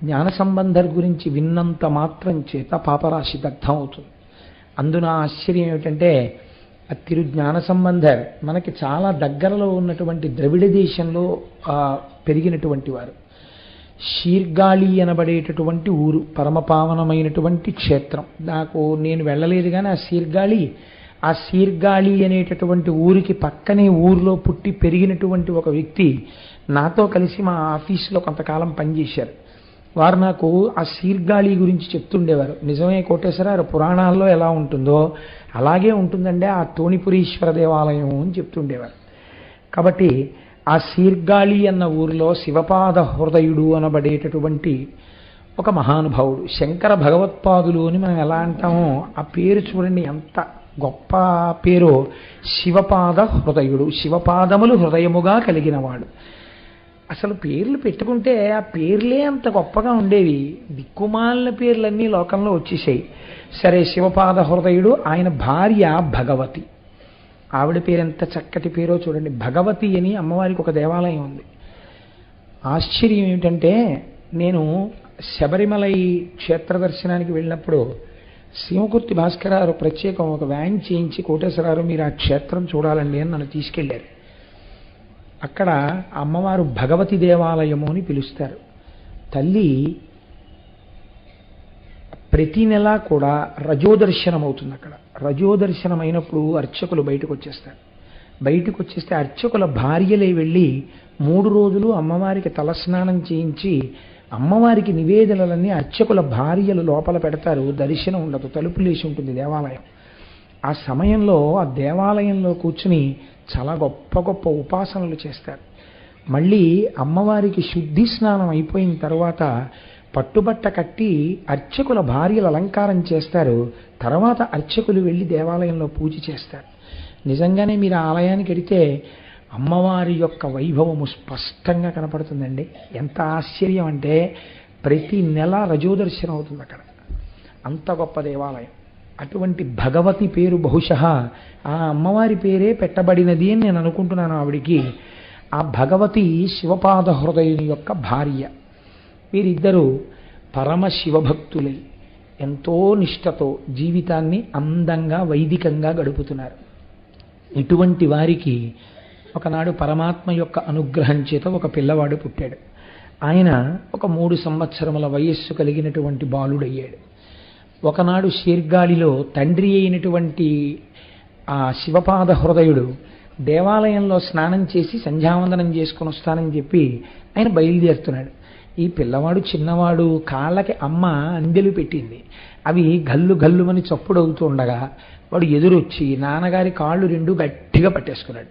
జ్ఞాన సంబంధర్ గురించి విన్నంత మాత్రం చేత పాపరాశి దగ్ధం అవుతుంది. అందున ఆశ్చర్యం ఏమిటంటే ఆ తిరు జ్ఞాన సంబంధర్ మనకి చాలా దగ్గరలో ఉన్నటువంటి ద్రవిడ దేశంలో పెరిగినటువంటి వారు. శీర్గాళి అనబడేటటువంటి ఊరు, పరమపావనమైనటువంటి క్షేత్రం. నేను వెళ్ళలేదు కానీ ఆ శీర్గాళి అనేటటువంటి ఊరికి పక్కనే ఊరిలో పుట్టి పెరిగినటువంటి ఒక వ్యక్తి నాతో కలిసి మా ఆఫీసులో కొంతకాలం పనిచేశారు. వారు నాకు ఆ శీర్గాళి గురించి చెప్తుండేవారు. నిజమే కోటేశ్వర, పురాణాల్లో ఎలా ఉంటుందో అలాగే ఉంటుందండి ఆ తోణిపురీశ్వర దేవాలయం అని చెప్తుండేవారు. కాబట్టి ఆ శీర్గాళి అన్న ఊరిలో శివపాద హృదయుడు అనబడేటటువంటి ఒక మహానుభావుడు, శంకర భగవత్పాదులు అని మనం ఎలా అంటామో ఆ పేరు చూడండి ఎంత గొప్ప పేరు. శివపాద హృదయుడు, శివపాదములు హృదయముగా కలిగినవాడు. అసలు పేర్లు పెట్టుకుంటే ఆ పేర్లే అంత గొప్పగా ఉండేవి. దిక్కుమాలిన పేర్లన్నీ లోకంలో వచ్చేసాయి. సరే, శివపాద హృదయుడు, ఆయన భార్య భగవతి. ఆవిడ పేరు ఎంత చక్కటి పేరో చూడండి. భగవతి అని అమ్మవారికి ఒక దేవాలయం ఉంది. ఆశ్చర్యం ఏమిటంటే, నేను శబరిమలై క్షేత్ర దర్శనానికి వెళ్ళినప్పుడు శ్రీమకుర్తి భాస్కరారు ప్రత్యేకం ఒక వ్యాన్ చేయించి, కోటేశ్వరారు మీరు ఆ క్షేత్రం చూడాలండి అని నన్ను తీసుకెళ్లారు. అక్కడ అమ్మవారు భగవతి దేవాలయము అని పిలుస్తారు. తల్లి ప్రతి నెల కూడా రజోదర్శనం అవుతుంది. అక్కడ రజోదర్శనం అయినప్పుడు అర్చకులు బయటకు వచ్చేస్తారు. బయటకు వచ్చేస్తే అర్చకుల భార్యలే వెళ్ళి 3 రోజులు అమ్మవారికి తలస్నానం చేయించి అమ్మవారికి నివేదనలన్నీ అర్చకుల భార్యలు లోపల పెడతారు. దర్శనం ఉండదు, తలుపులేసి ఉంటుంది దేవాలయం. ఆ సమయంలో ఆ దేవాలయంలో కూర్చుని చాలా గొప్ప గొప్ప ఉపాసనలు చేస్తారు. మళ్ళీ అమ్మవారికి శుద్ధి స్నానం అయిపోయిన తర్వాత పట్టుబట్ట కట్టి అర్చకుల భార్యలు అలంకారం చేస్తారు. తర్వాత అర్చకులు వెళ్ళి దేవాలయంలో పూజ చేస్తారు. నిజంగానే మీరు ఆలయానికి వెడితే అమ్మవారి యొక్క వైభవము స్పష్టంగా కనపడుతుందండి. ఎంత ఆశ్చర్యం అంటే ప్రతి నెల రజోదర్శనం అవుతుంది అక్కడ. అంత గొప్ప దేవాలయం. అటువంటి భగవతి పేరు బహుశः ఆ అమ్మవారి పేరే పెట్టబడినది అని నేను అనుకుంటున్నాను. ఆవిడికి ఆ భగవతి శివపాద హృదయుని యొక్క భార్య. వీరిద్దరూ పరమ శివభక్తులై ఎంతో నిష్ఠతో జీవితాన్ని అందంగా వైదికంగా గడుపుతున్నారు. ఇటువంటి వారికి ఒకనాడు పరమాత్మ యొక్క అనుగ్రహం చేత ఒక పిల్లవాడు పుట్టాడు. ఆయన ఒక 3 సంవత్సరముల వయస్సు కలిగినటువంటి బాలుడయ్యాడు. ఒకనాడు శీర్గాళిలో తండ్రి అయినటువంటి ఆ శివపాద హృదయుడు దేవాలయంలో స్నానం చేసి సంధ్యావందనం చేసుకుని వస్తానని చెప్పి ఆయన బయలుదేరుతున్నాడు. ఈ పిల్లవాడు చిన్నవాడు, కాళ్ళకి అమ్మ అందెలు పెట్టింది. అవి గల్లు గల్లుమని చప్పుడు అవుతూ ఉండగా వాడు ఎదురొచ్చి నాన్నగారి కాళ్ళు 2 గట్టిగా పట్టేసుకున్నాడు.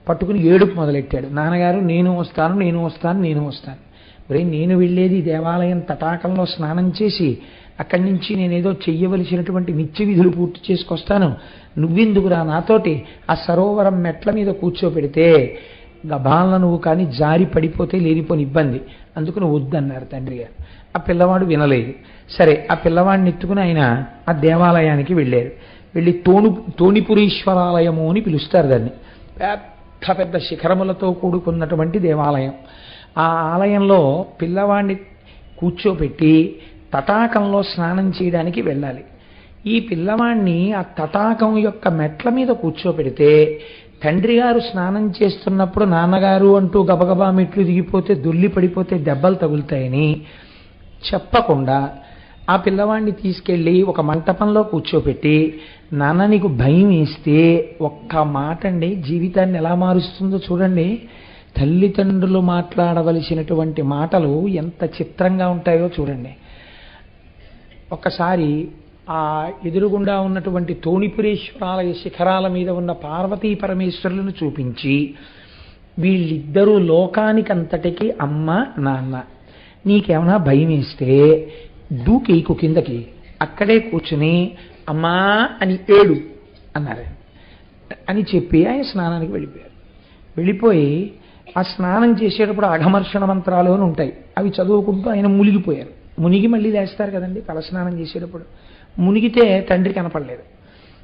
పట్టుకుని ఏడుపు మొదలెట్టాడు. నాన్నగారు నేను వస్తాను. మరి నేను వెళ్ళేది దేవాలయం తటాకంలో స్నానం చేసి అక్కడి నుంచి నేనేదో చెయ్యవలసినటువంటి నిత్య విధులు పూర్తి చేసుకొస్తాను, నువ్వెందుకురా నాతోటి ఆ సరోవరం మెట్ల మీద కూర్చోపెడితే గబాలను నువ్వు కానీ జారి పడిపోతే లేనిపోని ఇబ్బంది, అందుకని వద్దన్నారు తండ్రి గారు. ఆ పిల్లవాడు వినలేదు. సరే, ఆ పిల్లవాడిని ఎత్తుకుని ఆయన ఆ దేవాలయానికి వెళ్ళారు. వెళ్ళి తోణిపురీశ్వరాలయము అని పిలుస్తారు దాన్ని. పెద్ద పెద్ద శిఖరములతో కూడుకున్నటువంటి దేవాలయం. ఆ ఆలయంలో పిల్లవాడిని కూర్చోపెట్టి తటాకంలో స్నానం చేయడానికి వెళ్ళాలి. ఈ పిల్లవాడిని ఆ తటాకం యొక్క మెట్ల మీద కూర్చోపెడితే తండ్రి గారు స్నానం చేస్తున్నప్పుడు నాన్నగారు అంటూ గబగబా మెట్లు దిగిపోతే దొల్లి పడిపోతే దెబ్బలు తగులుతాయని చెప్పకుండా ఆ పిల్లవాడిని తీసుకెళ్ళి ఒక మంటపంలో కూర్చోపెట్టి, నాన్న నీకు భయం వేస్తే ఒక్క మాట అండి జీవితాన్ని ఎలా మారుస్తుందో చూడండి. తల్లిదండ్రులు మాట్లాడవలసినటువంటి మాటలు ఎంత చిత్రంగా ఉంటాయో చూడండి. ఒక్కసారి ఆ ఎదురుగుండా ఉన్నటువంటి తోణిపురేశ్వరాలయ శిఖరాల మీద ఉన్న పార్వతీ పరమేశ్వరులను చూపించి, వీళ్ళిద్దరూ లోకానికంతటికి అమ్మ నాన్న, నీకేమైనా భయం వేస్తే దూకేకు కిందకి, అక్కడే కూర్చుని అమ్మా అని ఏడు అన్నారు అని చెప్పి ఆయన స్నానానికి వెళ్ళిపోయారు. వెళ్ళిపోయి ఆ స్నానం చేసేటప్పుడు అఘమర్షణ మంత్రాలు అని ఉంటాయి, అవి చదువుకుంటూ ఆయన మునిగిపోయారు. మునిగి మళ్ళీ లేస్తారు కదండి తలస్నానం చేసేటప్పుడు. మునిగితే తండ్రి కనపడలేదు.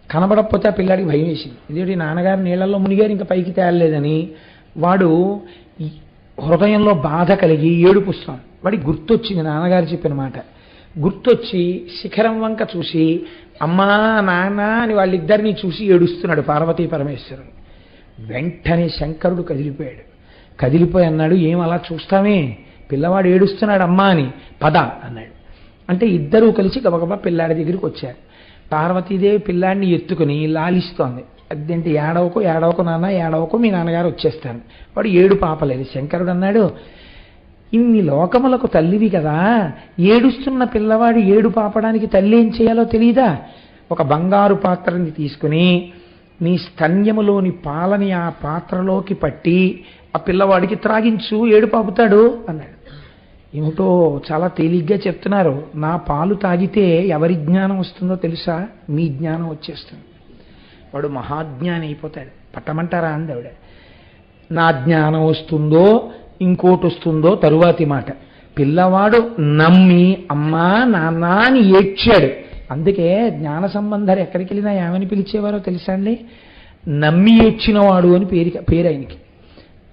కనబడకపోతే ఆ పిల్లాడికి భయం వేసింది. ఇదేంటి నాన్నగారు నీళ్ళల్లో మునిగారు ఇంకా పైకి తేలలేదని. వాడు హృదయంలో బాధ కలిగి ఏడుపుస్తాం. వాడికి గుర్తొచ్చింది నాన్నగారు చెప్పిన మాట. గుర్తొచ్చి శిఖరం వంక చూసి అమ్మా నాన్న అని వాళ్ళిద్దరినీ చూసి ఏడుస్తున్నాడు పార్వతీ పరమేశ్వరుడు. వెంటనే శంకరుడు కదిలిపోయాడు. కదిలిపోయి అన్నాడు, ఏం అలా చూస్తామే, పిల్లవాడు ఏడుస్తున్నాడు అమ్మా అని, పద అన్నాడు. అంటే ఇద్దరూ కలిసి గబగబా పిల్లాడి దగ్గరికి వచ్చారు. పార్వతీదేవి పిల్లాడిని ఎత్తుకుని లాలిస్తోంది. అదేంటి, ఏడవకు ఏడవకు నాన్న, ఏడవకు, మీ నాన్నగారు వచ్చేస్తాను. వాడు ఏడు పాపలేదు. శంకరుడు అన్నాడు, ఇన్ని లోకములకు తల్లివి కదా, ఏడుస్తున్న పిల్లవాడు ఏడు పాపడానికి తల్లి ఏం చేయాలో తెలియదా? ఒక బంగారు పాత్రని తీసుకుని నీ స్తన్యములోని పాలని ఆ పాత్రలోకి పట్టి ఆ పిల్లవాడికి త్రాగించు, ఏడు పాపుతాడు అన్నాడు. ఏమిటో చాలా తేలిగ్గా చెప్తున్నారు. నా పాలు తాగితే ఎవరి జ్ఞానం వస్తుందో తెలుసా? మీ జ్ఞానం వచ్చేస్తుంది. వాడు మహాజ్ఞాని అయిపోతాడు. పట్టమంటారా అంది ఆవిడ. నా జ్ఞానం వస్తుందో ఇంకోటి వస్తుందో తరువాతి మాట. పిల్లవాడు నమ్మి అమ్మా నాన్న అని ఏడ్చాడు. అందుకే జ్ఞాన సంబంధాలు ఎక్కడికి వెళ్ళినా ఏమని పిలిచేవారో తెలుసా అండి? నమ్మి ఏడ్చినవాడు అని పేరు ఆయనకి.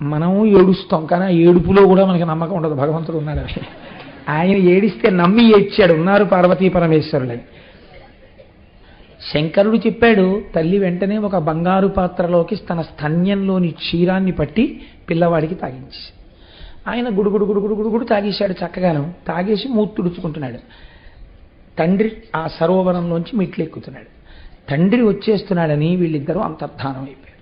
మనం ఏడుస్తాం, కానీ ఆ ఏడుపులో కూడా మనకి నమ్మకం ఉండదు భగవంతుడు ఉన్నాడని. ఆయన ఏడిస్తే నమ్మి ఏడ్చాడు, ఉన్నారు పార్వతీ పరమేశ్వరులని. శంకరుడు చెప్పాడు. తల్లి వెంటనే ఒక బంగారు పాత్రలోకి తన స్తన్యంలోని క్షీరాన్ని పట్టి పిల్లవాడికి తాగించి, ఆయన గుడుగుడు గుడుగుడు గుడుగుడు తాగేశాడు. చక్కగాను తాగేసి మూతి తుడుచుకుంటున్నాడు. తండ్రి ఆ సరోవరంలోంచి మెట్లు ఎక్కుతున్నాడు. తండ్రి వచ్చేస్తున్నాడని వీళ్ళిద్దరూ అంతర్ధానం అయిపోయారు.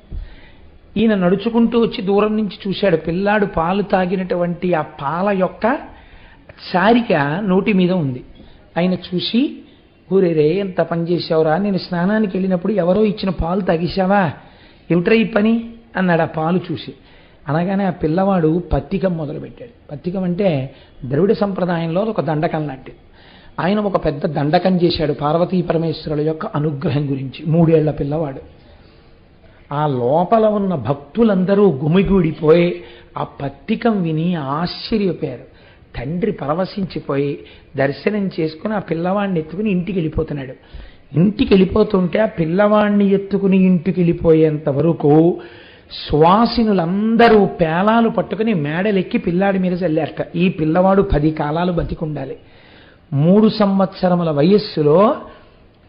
ఈయన నడుచుకుంటూ వచ్చి దూరం నుంచి చూశాడు. పిల్లాడు పాలు తాగినటువంటి ఆ పాల యొక్క చారిక నోటి మీద ఉంది. ఆయన చూసి, ఊరేరే ఎంత పని చేసావురా, నేను స్నానానికి వెళ్ళినప్పుడు ఎవరో ఇచ్చిన పాలు తాగేశావా, ఏమిట్రా ఈ పని అన్నాడు ఆ పాలు చూసి. అనగానే ఆ పిల్లవాడు పత్తికం మొదలుపెట్టాడు. పత్తికం అంటే ద్రవిడ సంప్రదాయంలో ఒక దండకం లాంటిది. ఆయన ఒక పెద్ద దండకం చేశాడు పార్వతీ పరమేశ్వరుల యొక్క అనుగ్రహం గురించి. 3 ఏళ్ల పిల్లవాడు. ఆ లోపల ఉన్న భక్తులందరూ గుమిగూడిపోయి ఆ పత్తికం విని ఆశ్చర్యపోయారు. తండ్రి పరవశించిపోయి దర్శనం చేసుకుని ఆ పిల్లవాడిని ఎత్తుకుని ఇంటికి వెళ్ళిపోతున్నాడు. ఇంటికి వెళ్ళిపోతుంటే ఆ పిల్లవాడిని ఎత్తుకుని ఇంటికి వెళ్ళిపోయేంత వరకు సువాసినులందరూ పేలాలు పట్టుకుని మేడలెక్కి పిల్లాడి మీద చల్లారట. ఈ పిల్లవాడు 10 కాలాలు బతికుండాలి. 3 సంవత్సరముల వయస్సులో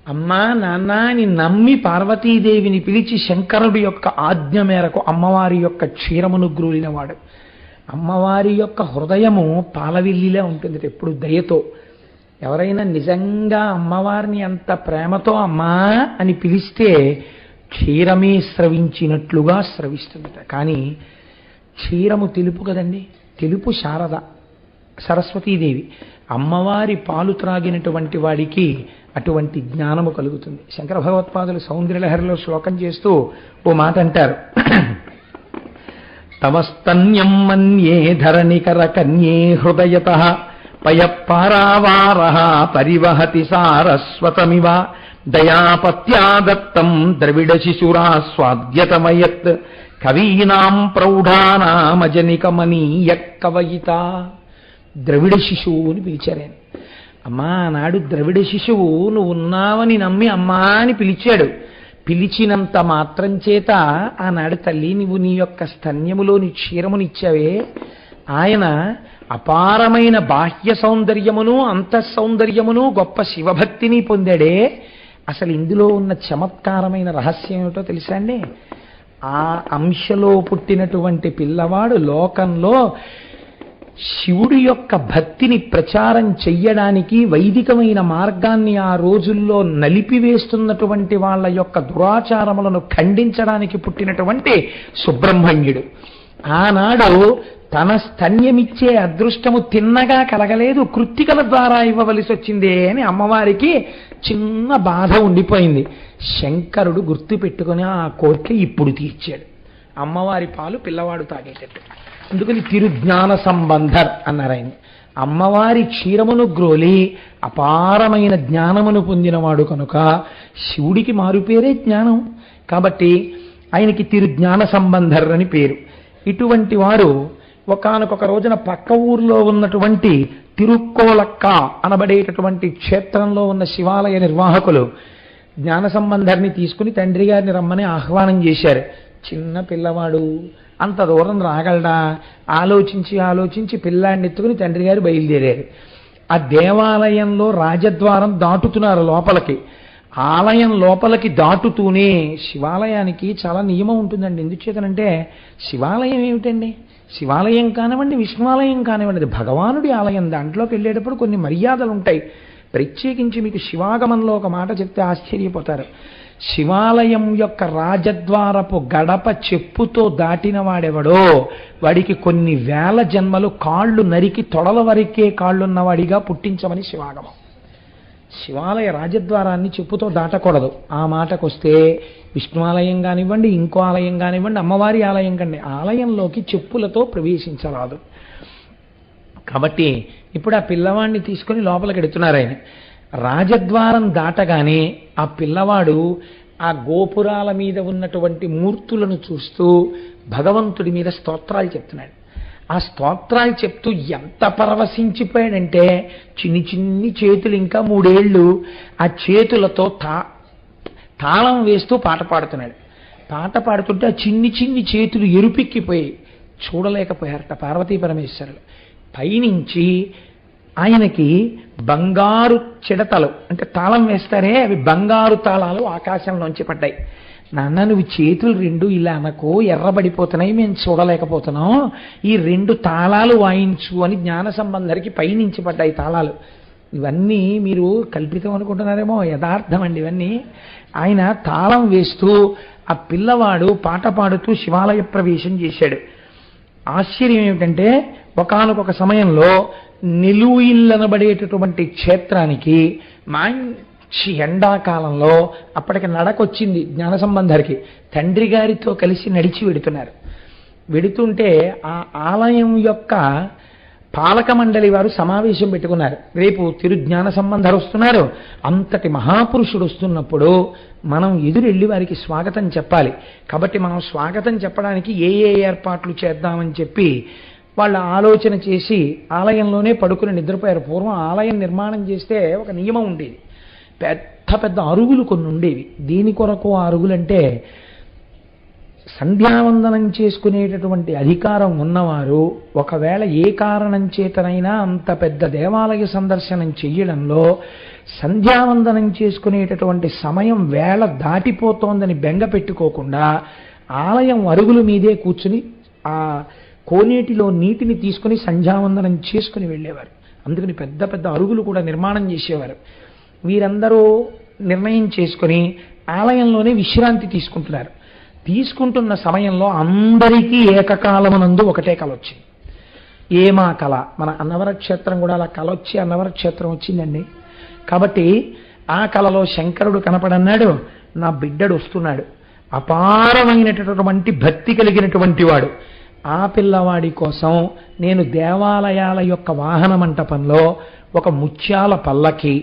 అమ్మా నాన్న అని నమ్మి పార్వతీదేవిని పిలిచి శంకరుడి యొక్క ఆజ్ఞ మేరకు అమ్మవారి యొక్క క్షీరమును గ్రూలినవాడు. అమ్మవారి యొక్క హృదయము పాలవిల్లిలా ఉంటుంది ఎప్పుడు దయతో. ఎవరైనా నిజంగా అమ్మవారిని అంత ప్రేమతో అమ్మా అని పిలిస్తే క్షీరమే స్రవించినట్లుగా స్రవిస్తుందట. కానీ క్షీరము తెలుపు కదండి, తెలుపు శారద సరస్వతీదేవి. అమ్మవారి పాలు త్రాగినటువంటి వాడికి అటువంటి జ్ఞానము కలుగుతుంది. శంకర భగవత్పాదులు సౌందర్యలహరిలో శ్లోకం చేస్తూ ఓ మాట అంటారు. తమస్తన్యం మన్యే ధరణికర కన్యే హృదయతః పయఃపారావారః పరివహతి సారస్వతమివ దయాపత్యా దత్తం ద్రవిడ శిశురా స్వాద్యతమయత్ కవీనాం ప్రౌఢానామజనికమనీయ కవయిత. ద్రవిడ శిశువు అని పిలిచారు. అమ్మా నాడు ద్రవిడ శిశువు నువ్వు ఉన్నావని నమ్మి అమ్మా అని పిలిచాడు. పిలిచినంత మాత్రం చేత ఆనాడు తల్లి నువ్వు నీ యొక్క స్తన్యములోని క్షీరమునిచ్చావే, ఆయన అపారమైన బాహ్య సౌందర్యమును అంతఃసౌందర్యమును గొప్ప శివభక్తిని పొందాడే. అసలు ఇందులో ఉన్న చమత్కారమైన రహస్యం ఏమిటో తెలుసా అండి? ఆ అంశలో పుట్టినటువంటి పిల్లవాడు లోకంలో శివుడి యొక్క భక్తిని ప్రచారం చెయ్యడానికి వైదికమైన మార్గాన్ని ఆ రోజుల్లో నలిపివేస్తున్నటువంటి వాళ్ళ యొక్క దురాచారములను ఖండించడానికి పుట్టినటువంటి సుబ్రహ్మణ్యుడు. ఆనాడు తన స్తన్యమిచ్చే అదృష్టము తిన్నగా కలగలేదు, కృత్తికల ద్వారా ఇవ్వవలసి వచ్చిందే అని అమ్మవారికి చిన్న బాధ ఉండిపోయింది. శంకరుడు గుర్తు పెట్టుకుని ఆ కోరిక ఇప్పుడు తీర్చాడు. అమ్మవారి పాలు పిల్లవాడు తాగేటట్టు. అందుకని తిరుజ్ఞాన సంబంధర్ అన్నారు ఆయన. అమ్మవారి క్షీరమును గ్రోలి అపారమైన జ్ఞానమును పొందినవాడు కనుక శివుడికి మారుపేరే జ్ఞానం. కాబట్టి ఆయనకి తిరుజ్ఞాన సంబంధర్ అని పేరు. ఇటువంటి వారు ఒకానొక రోజున పక్క ఊర్లో ఉన్నటువంటి తిరుక్కోలక్క అనబడేటటువంటి క్షేత్రంలో ఉన్న శివాలయ నిర్వాహకులు జ్ఞాన సంబంధర్ని తీసుకుని తండ్రి గారిని రమ్మని ఆహ్వానం చేశారు. చిన్న పిల్లవాడు అంత దూరం రాగలడా? ఆలోచించి ఆలోచించి పిల్లాడిని ఎత్తుకుని తండ్రి గారు బయలుదేరారు. ఆ దేవాలయంలో రాజద్వారం దాటుతున్నారు లోపలికి. ఆలయం లోపలికి దాటుతూనే శివాలయానికి చాలా నియమం ఉంటుందండి. ఎందుచేతనంటే శివాలయం ఏమిటండి, శివాలయం కానివ్వండి విష్ణువాలయం కానివ్వండి, అది భగవానుడి ఆలయం. దాంట్లోకి వెళ్ళేటప్పుడు కొన్ని మర్యాదలు ఉంటాయి. ప్రత్యేకించి మీకు శివాగమంలో ఒక మాట చెప్తే ఆశ్చర్యపోతారు. శివాలయం యొక్క రాజద్వారపు గడప చెప్పుతో దాటిన వాడెవడో వాడికి కొన్ని వేల జన్మలు కాళ్ళు నరికి తొడల వరకే కాళ్ళున్నవాడిగా పుట్టించమని శివాగమం. శివాలయ రాజద్వారాన్ని చెప్పుతో దాటకూడదు. ఆ మాటకొస్తే విష్ణువాలయం కానివ్వండి, ఇంకో ఆలయం కానివ్వండి, అమ్మవారి ఆలయం కండి, ఆలయంలోకి చెప్పులతో ప్రవేశించరాదు. కాబట్టి ఇప్పుడు ఆ పిల్లవాడిని తీసుకొని లోపలికి ఎడుతున్నారు ఆయన. రాజద్వారం దాటగానే ఆ పిల్లవాడు ఆ గోపురాల మీద ఉన్నటువంటి మూర్తులను చూస్తూ భగవంతుడి మీద స్తోత్రాలు చెప్తున్నాడు. ఆ స్తోత్రాలు చెప్తూ ఎంత పరవశించిపోయాడంటే చిన్ని చిన్ని చేతులు, ఇంకా 3 ఏళ్ళు, ఆ చేతులతో తాళం వేస్తూ పాట పాడుతున్నాడు. పాట పాడుతుంటే ఆ చిన్ని చిన్ని చేతులు ఎరుపెక్కిపోయి చూడలేకపోయారట పార్వతీ పరమేశ్వరులు. పైనుంచి ఆయనకి బంగారు చిడతలు, అంటే తాళం వేస్తారే అవి బంగారు తాళాలు ఆకాశంలోంచి పడ్డాయి. నాన్న నువ్వు చేతులు 2 ఇలా అనకు, ఎర్రబడిపోతున్నాయి, మేము చూడలేకపోతున్నాం, ఈ 2 తాళాలు వాయించు అని జ్ఞాన సంబంధరికి పైనుంచి పడ్డాయి తాళాలు. ఇవన్నీ మీరు కల్పితం అనుకుంటున్నారేమో, యథార్థం అండి ఇవన్నీ. ఆయన తాళం వేస్తూ ఆ పిల్లవాడు పాట పాడుతూ శివాలయ ప్రవేశం చేశాడు. ఆశ్చర్యం ఏమిటంటే ఒకానొక సమయంలో నిలుయిల్లనబడేటటువంటి క్షేత్రానికి మంచి ఎండాకాలంలో అప్పటికి నడకొచ్చింది జ్ఞాన సంబంధరికి. తండ్రి గారితో కలిసి నడిచి వెడుతున్నారు. వెడుతుంటే ఆ ఆలయం యొక్క పాలక మండలి వారు సమావేశం పెట్టుకున్నారు. రేపు తిరుజ్ఞాన సంబంధరు వస్తున్నారు, అంతటి మహాపురుషుడు వస్తున్నప్పుడు మనం ఎదురెళ్ళి వారికి స్వాగతం చెప్పాలి. కాబట్టి మనం స్వాగతం చెప్పడానికి ఏ ఏర్పాట్లు చేద్దామని చెప్పి వాళ్ళ ఆలోచన చేసి ఆలయంలోనే పడుకుని నిద్రపోయారు. పూర్వం ఆలయం నిర్మాణం చేస్తే ఒక నియమం ఉండేది. పెద్ద పెద్ద అరుగులు కొన్ని ఉండేవి. దీని కొరకు ఆ అరుగులంటే సంధ్యావందనం చేసుకునేటటువంటి అధికారం ఉన్నవారు ఒకవేళ ఏ కారణం చేతనైనా అంత పెద్ద దేవాలయ సందర్శనం చెయ్యడంలో సంధ్యావందనం చేసుకునేటటువంటి సమయం వేళ దాటిపోతోందని బెంగ పెట్టుకోకుండా ఆలయం అరుగుల మీదే కూర్చుని ఆ కోనేటిలో నీటిని తీసుకుని సంధ్యావందనం చేసుకుని వెళ్ళేవారు. అందుకని పెద్ద పెద్ద అరుగులు కూడా నిర్మాణం చేసేవారు. వీరందరూ నిర్ణయం చేసుకుని ఆలయంలోనే విశ్రాంతి తీసుకుంటున్నారు. తీసుకుంటున్న సమయంలో అందరికీ ఏకకాలమునందు ఒకటే కళ వచ్చింది. ఏమా కళ? మన అన్నవర క్షేత్రం కూడా అలా కళ వచ్చి అన్నవర క్షేత్రం వచ్చిందండి. కాబట్టి ఆ కళలో శంకరుడు కనపడన్నాడు, నా బిడ్డడు వస్తున్నాడు, అపారమైనటువంటి భక్తి కలిగినటువంటి వాడు. ఆ పిల్లవాడి కోసం నేను దేవాలయాల యొక్క వాహన మంటపంలో ఒక ముత్యాల పల్లకి,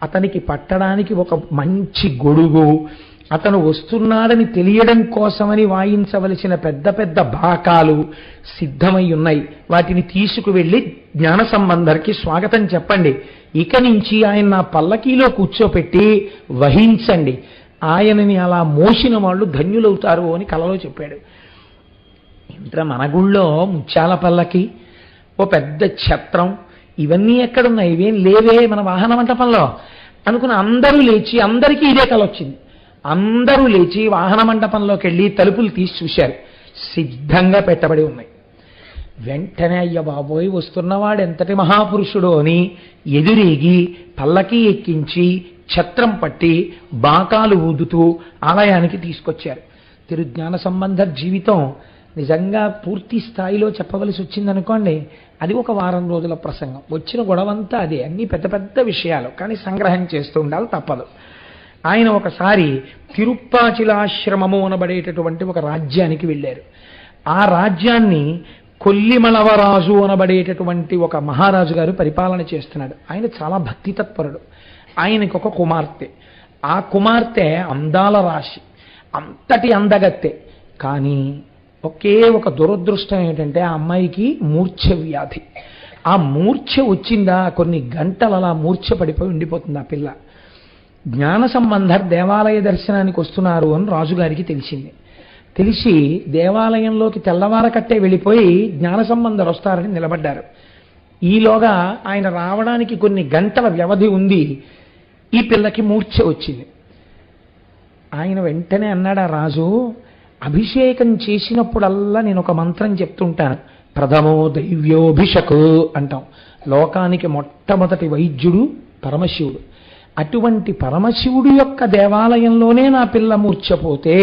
అతనికి పట్టడానికి ఒక మంచి గొడుగు, అతను వస్తున్నాడని తెలియడం కోసమని వాయించవలసిన పెద్ద పెద్ద బాకాలు సిద్ధమై ఉన్నాయి. వాటిని తీసుకువెళ్ళి జ్ఞాన సంబంధరికి స్వాగతం చెప్పండి. ఇక నుంచి ఆయన నా పల్లకీలో కూర్చోపెట్టి వహించండి, ఆయనని అలా మోసిన వాళ్ళు ధన్యులవుతారు అని కలలో చెప్పాడు. ఇంత మన గుళ్ళో ముత్యాల పల్లకి, ఓ పెద్ద ఛత్రం, ఇవన్నీ ఎక్కడున్నాయి? ఇవేం లేవే మన వాహన మంటపంలో అనుకుని అందరూ లేచి, అందరికీ ఇదే కల వచ్చింది. అందరూ లేచి వాహన మండపంలోకి వెళ్ళి తలుపులు తీసి చూశారు. సిద్ధంగా పెట్టబడి ఉన్నాయి. వెంటనే అయ్య బాబోయ్ వస్తున్నవాడు ఎంతటి మహాపురుషుడో అని ఎదురేగి పల్లకి ఎక్కించి ఛత్రం పట్టి బాకాలు ఊదుతూ ఆలయానికి తీసుకొచ్చారు. తిరుజ్ఞాన సంబంధ జీవితం నిజంగా పూర్తి స్థాయిలో చెప్పవలసి వచ్చిందనుకోండి, అది ఒక వారం రోజుల ప్రసంగం. వచ్చిన గొడవంతా అదే, అన్ని పెద్ద పెద్ద విషయాలు, కానీ సంగ్రహం చేస్తూ ఉండాలి, తప్పదు. ఆయన ఒకసారి తిరుప్పాచిలాశ్రమము అనబడేటటువంటి ఒక రాజ్యానికి వెళ్ళారు. ఆ రాజ్యాన్ని కొల్లిమలవరాజు అనబడేటటువంటి ఒక మహారాజు గారు పరిపాలన చేస్తున్నాడు. ఆయన చాలా భక్తి తత్పరుడు. ఆయనకు ఒక కుమార్తె. ఆ కుమార్తె అందాల రాశి, అంతటి అందగత్తె. కానీ ఒకే ఒక దురదృష్టం ఏంటంటే ఆ అమ్మాయికి మూర్ఛ వ్యాధి. ఆ మూర్ఛ వచ్చిందా కొన్ని గంటలు అలా మూర్ఛ పడిపోయి ఉండిపోతుంది ఆ పిల్ల. జ్ఞాన సంబంధర్ దేవాలయ దర్శనానికి వస్తున్నారు అని రాజుగారికి తెలిసింది. తెలిసి దేవాలయంలోకి తెల్లవారకట్టే వెళ్ళిపోయి జ్ఞానసంబంధులు వస్తారని నిలబడ్డారు. ఈలోగా ఆయన రావడానికి కొన్ని గంటల వ్యవధి ఉంది. ఈ పిల్లకి మూర్ఛ వచ్చింది. ఆయన వెంటనే అన్నాడు, ఆ రాజు, అభిషేకం చేసినప్పుడల్లా నేను ఒక మంత్రం చెప్తుంటాను, ప్రథమో దైవ్యోభిషకు అంటాం. లోకానికి మొట్టమొదటి వైద్యుడు పరమశివుడు. అటువంటి పరమశివుడు యొక్క దేవాలయంలోనే నా పిల్ల మూర్ఛపోతే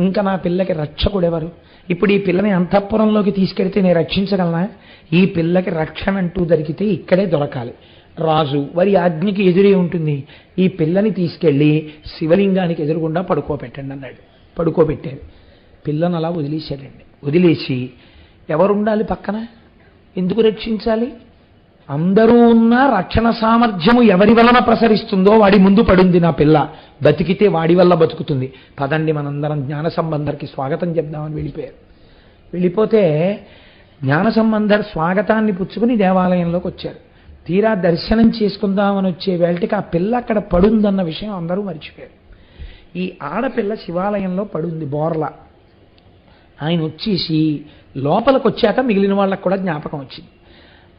ఇంకా నా పిల్లకి రక్షకుడెవరు? ఇప్పుడు ఈ పిల్లని అంతఃపురంలోకి తీసుకెడితే నేను రక్షించగలనా? ఈ పిల్లకి రక్షణ అంటూ దొరికితే ఇక్కడే దొరకాలి. రాజు వారి ఆజ్ఞకి ఎదురే ఉంటుంది. ఈ పిల్లని తీసుకెళ్ళి శివలింగానికి ఎదురుగుండా పడుకోబెట్టండి అన్నాడు. పడుకోబెట్టారు. పిల్లను అలా వదిలేశాడండి. వదిలేసి ఎవరుండాలి పక్కన? ఎందుకు రక్షించాలి? అందరూ ఉన్న రక్షణ సామర్థ్యము ఎవరి వలన ప్రసరిస్తుందో వాడి ముందు పడుంది నా పిల్ల. బతికితే వాడి వల్ల బతుకుతుంది. పదండి మనందరం జ్ఞాన సంబంధర్కి స్వాగతం చెప్దామని వెళ్ళిపోయారు. వెళ్ళిపోతే జ్ఞాన సంబంధర్ స్వాగతాన్ని పుచ్చుకుని దేవాలయంలోకి వచ్చారు. తీరా దర్శనం చేసుకుందామని వచ్చే వేళటికి ఆ పిల్ల అక్కడ పడుందన్న విషయం అందరూ మర్చిపోయారు. ఈ ఆడపిల్ల శివాలయంలో పడుంది బోర్లా. ఆయన వచ్చేసి లోపలికి వచ్చాక మిగిలిన వాళ్ళకు కూడా జ్ఞాపకం వచ్చింది.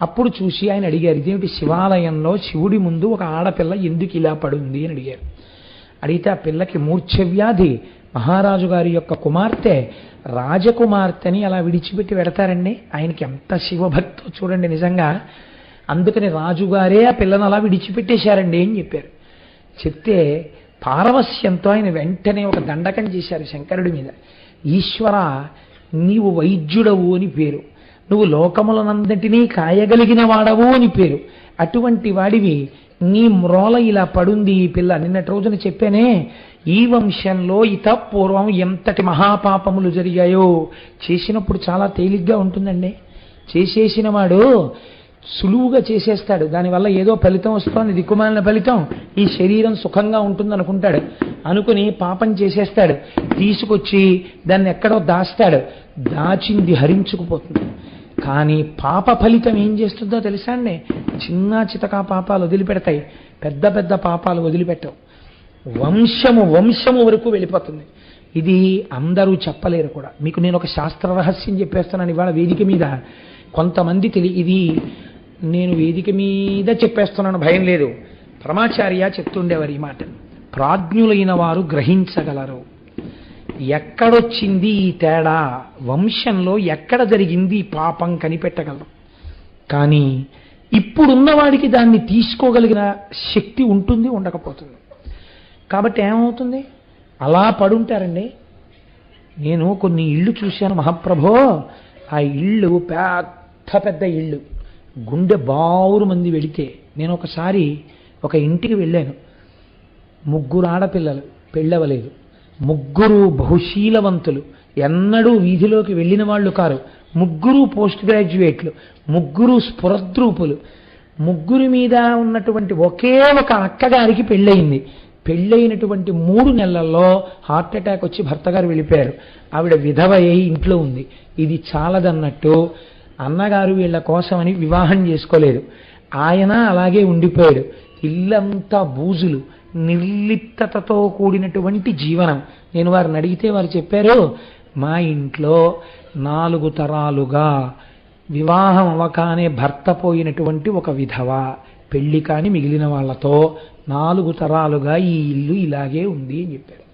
అప్పుడు చూసి ఆయన అడిగారు, ఇదేమిటి శివాలయంలో శివుడి ముందు ఒక ఆడపిల్ల ఎందుకు ఇలా పడుంది అని అడిగారు. అడిగితే ఆ పిల్లకి మూర్ఛవ్యాధి, మహారాజు గారి యొక్క కుమార్తె, రాజకుమార్తెని అలా విడిచిపెట్టి పెడతారండి. ఆయనకి ఎంత శివభక్తో చూడండి నిజంగా. అందుకని రాజుగారే ఆ పిల్లను అలా విడిచిపెట్టేశారండి అని చెప్పారు. చెప్తే పారవస్యంతో ఆయన వెంటనే ఒక దండకం చేశారు శంకరుడి మీద. ఈశ్వర, నీవు వైద్యుడవు అని పేరు, నువ్వు లోకములనందటినీ కాయగలిగిన వాడవు అని పేరు. అటువంటి వాడివి నీ మ్రోల ఇలా పడుంది ఈ పిల్ల. నిన్నటి రోజున చెప్పానే, ఈ వంశంలో పూర్వం ఎంతటి మహాపాపములు జరిగాయో. చేసినప్పుడు చాలా తేలిగ్గా ఉంటుందండి. చేసేసిన వాడు సులువుగా చేసేస్తాడు. దానివల్ల ఏదో ఫలితం వస్తుంది, దిక్కుమాలిన ఫలితం, ఈ శరీరం సుఖంగా ఉంటుంది అనుకుంటాడు. అనుకుని పాపం చేసేస్తాడు. తీసుకొచ్చి దాన్ని ఎక్కడో దాస్తాడు. దాచింది హరించుకుపోతుంది. కానీ పాప ఫలితం ఏం చేస్తుందో తెలుసా అండి? చిన్న చితకా పాపాలు వదిలిపెడతాయి, పెద్ద పెద్ద పాపాలు వదిలిపెట్టవు. వంశము వరకు వెళ్ళిపోతుంది. ఇది అందరూ చెప్పలేరు కూడా. మీకు నేను ఒక శాస్త్ర రహస్యం చెప్పేస్తున్నాను ఇవాళ వేదిక మీద. కొంతమంది ఇది నేను వేదిక మీద చెప్పేస్తున్నాను, భయం లేదు. పరమాచార్య చెప్తుండేవారు ఈ మాట, ప్రాజ్ఞులైన వారు గ్రహించగలరు. ఎక్కడొచ్చింది ఈ తేడా, వంశంలో ఎక్కడ జరిగింది పాపం కనిపెట్టగలరు. కానీ ఇప్పుడున్న వాడికి దాన్ని తీసుకోగలిగిన శక్తి ఉంటుంది, ఉండకపోతుంది. కాబట్టి ఏమవుతుంది? అలా పడుంటారండి. నేను కొన్ని ఇళ్ళు చూశాను మహాప్రభో. ఆ ఇళ్ళు పెద్ద పెద్ద ఇళ్ళు, గుండె బావురు మంది వెళితే. నేను ఒకసారి ఒక ఇంటికి వెళ్ళాను. 3 ఆడపిల్లలు, పెళ్ళవలేదు. 3 బహుశీలవంతులు, ఎన్నడూ వీధిలోకి వెళ్ళిన వాళ్ళు కారు. 3 పోస్ట్ గ్రాడ్యుయేట్లు, 3 స్ఫురద్రూపులు. 3 మీద ఉన్నటువంటి ఒకే ఒక అక్కగారికి పెళ్ళయింది. పెళ్ళైనటువంటి 3 నెలల్లో హార్ట్ అటాక్ వచ్చి భర్త గారు వెళ్ళిపోయారు. ఆవిడ విధవ అయి ఇంట్లో ఉంది. ఇది చాలదన్నట్టు అన్నగారు వీళ్ళ కోసమని వివాహం చేసుకోలేదు. ఆయన అలాగే ఉండిపోయాడు. ఇల్లంతా బూజులు, నిర్లిప్తతతో కూడినటువంటి జీవనం. నేను వారిని అడిగితే వారు చెప్పారు, మా ఇంట్లో 4 తరాలుగా వివాహం అవ్వకానే భర్త పోయినటువంటి ఒక విధవ, పెళ్లి కాని మిగిలిన వాళ్ళతో 4 తరాలుగా ఈ ఇల్లు ఇలాగే ఉంది అని చెప్పారు.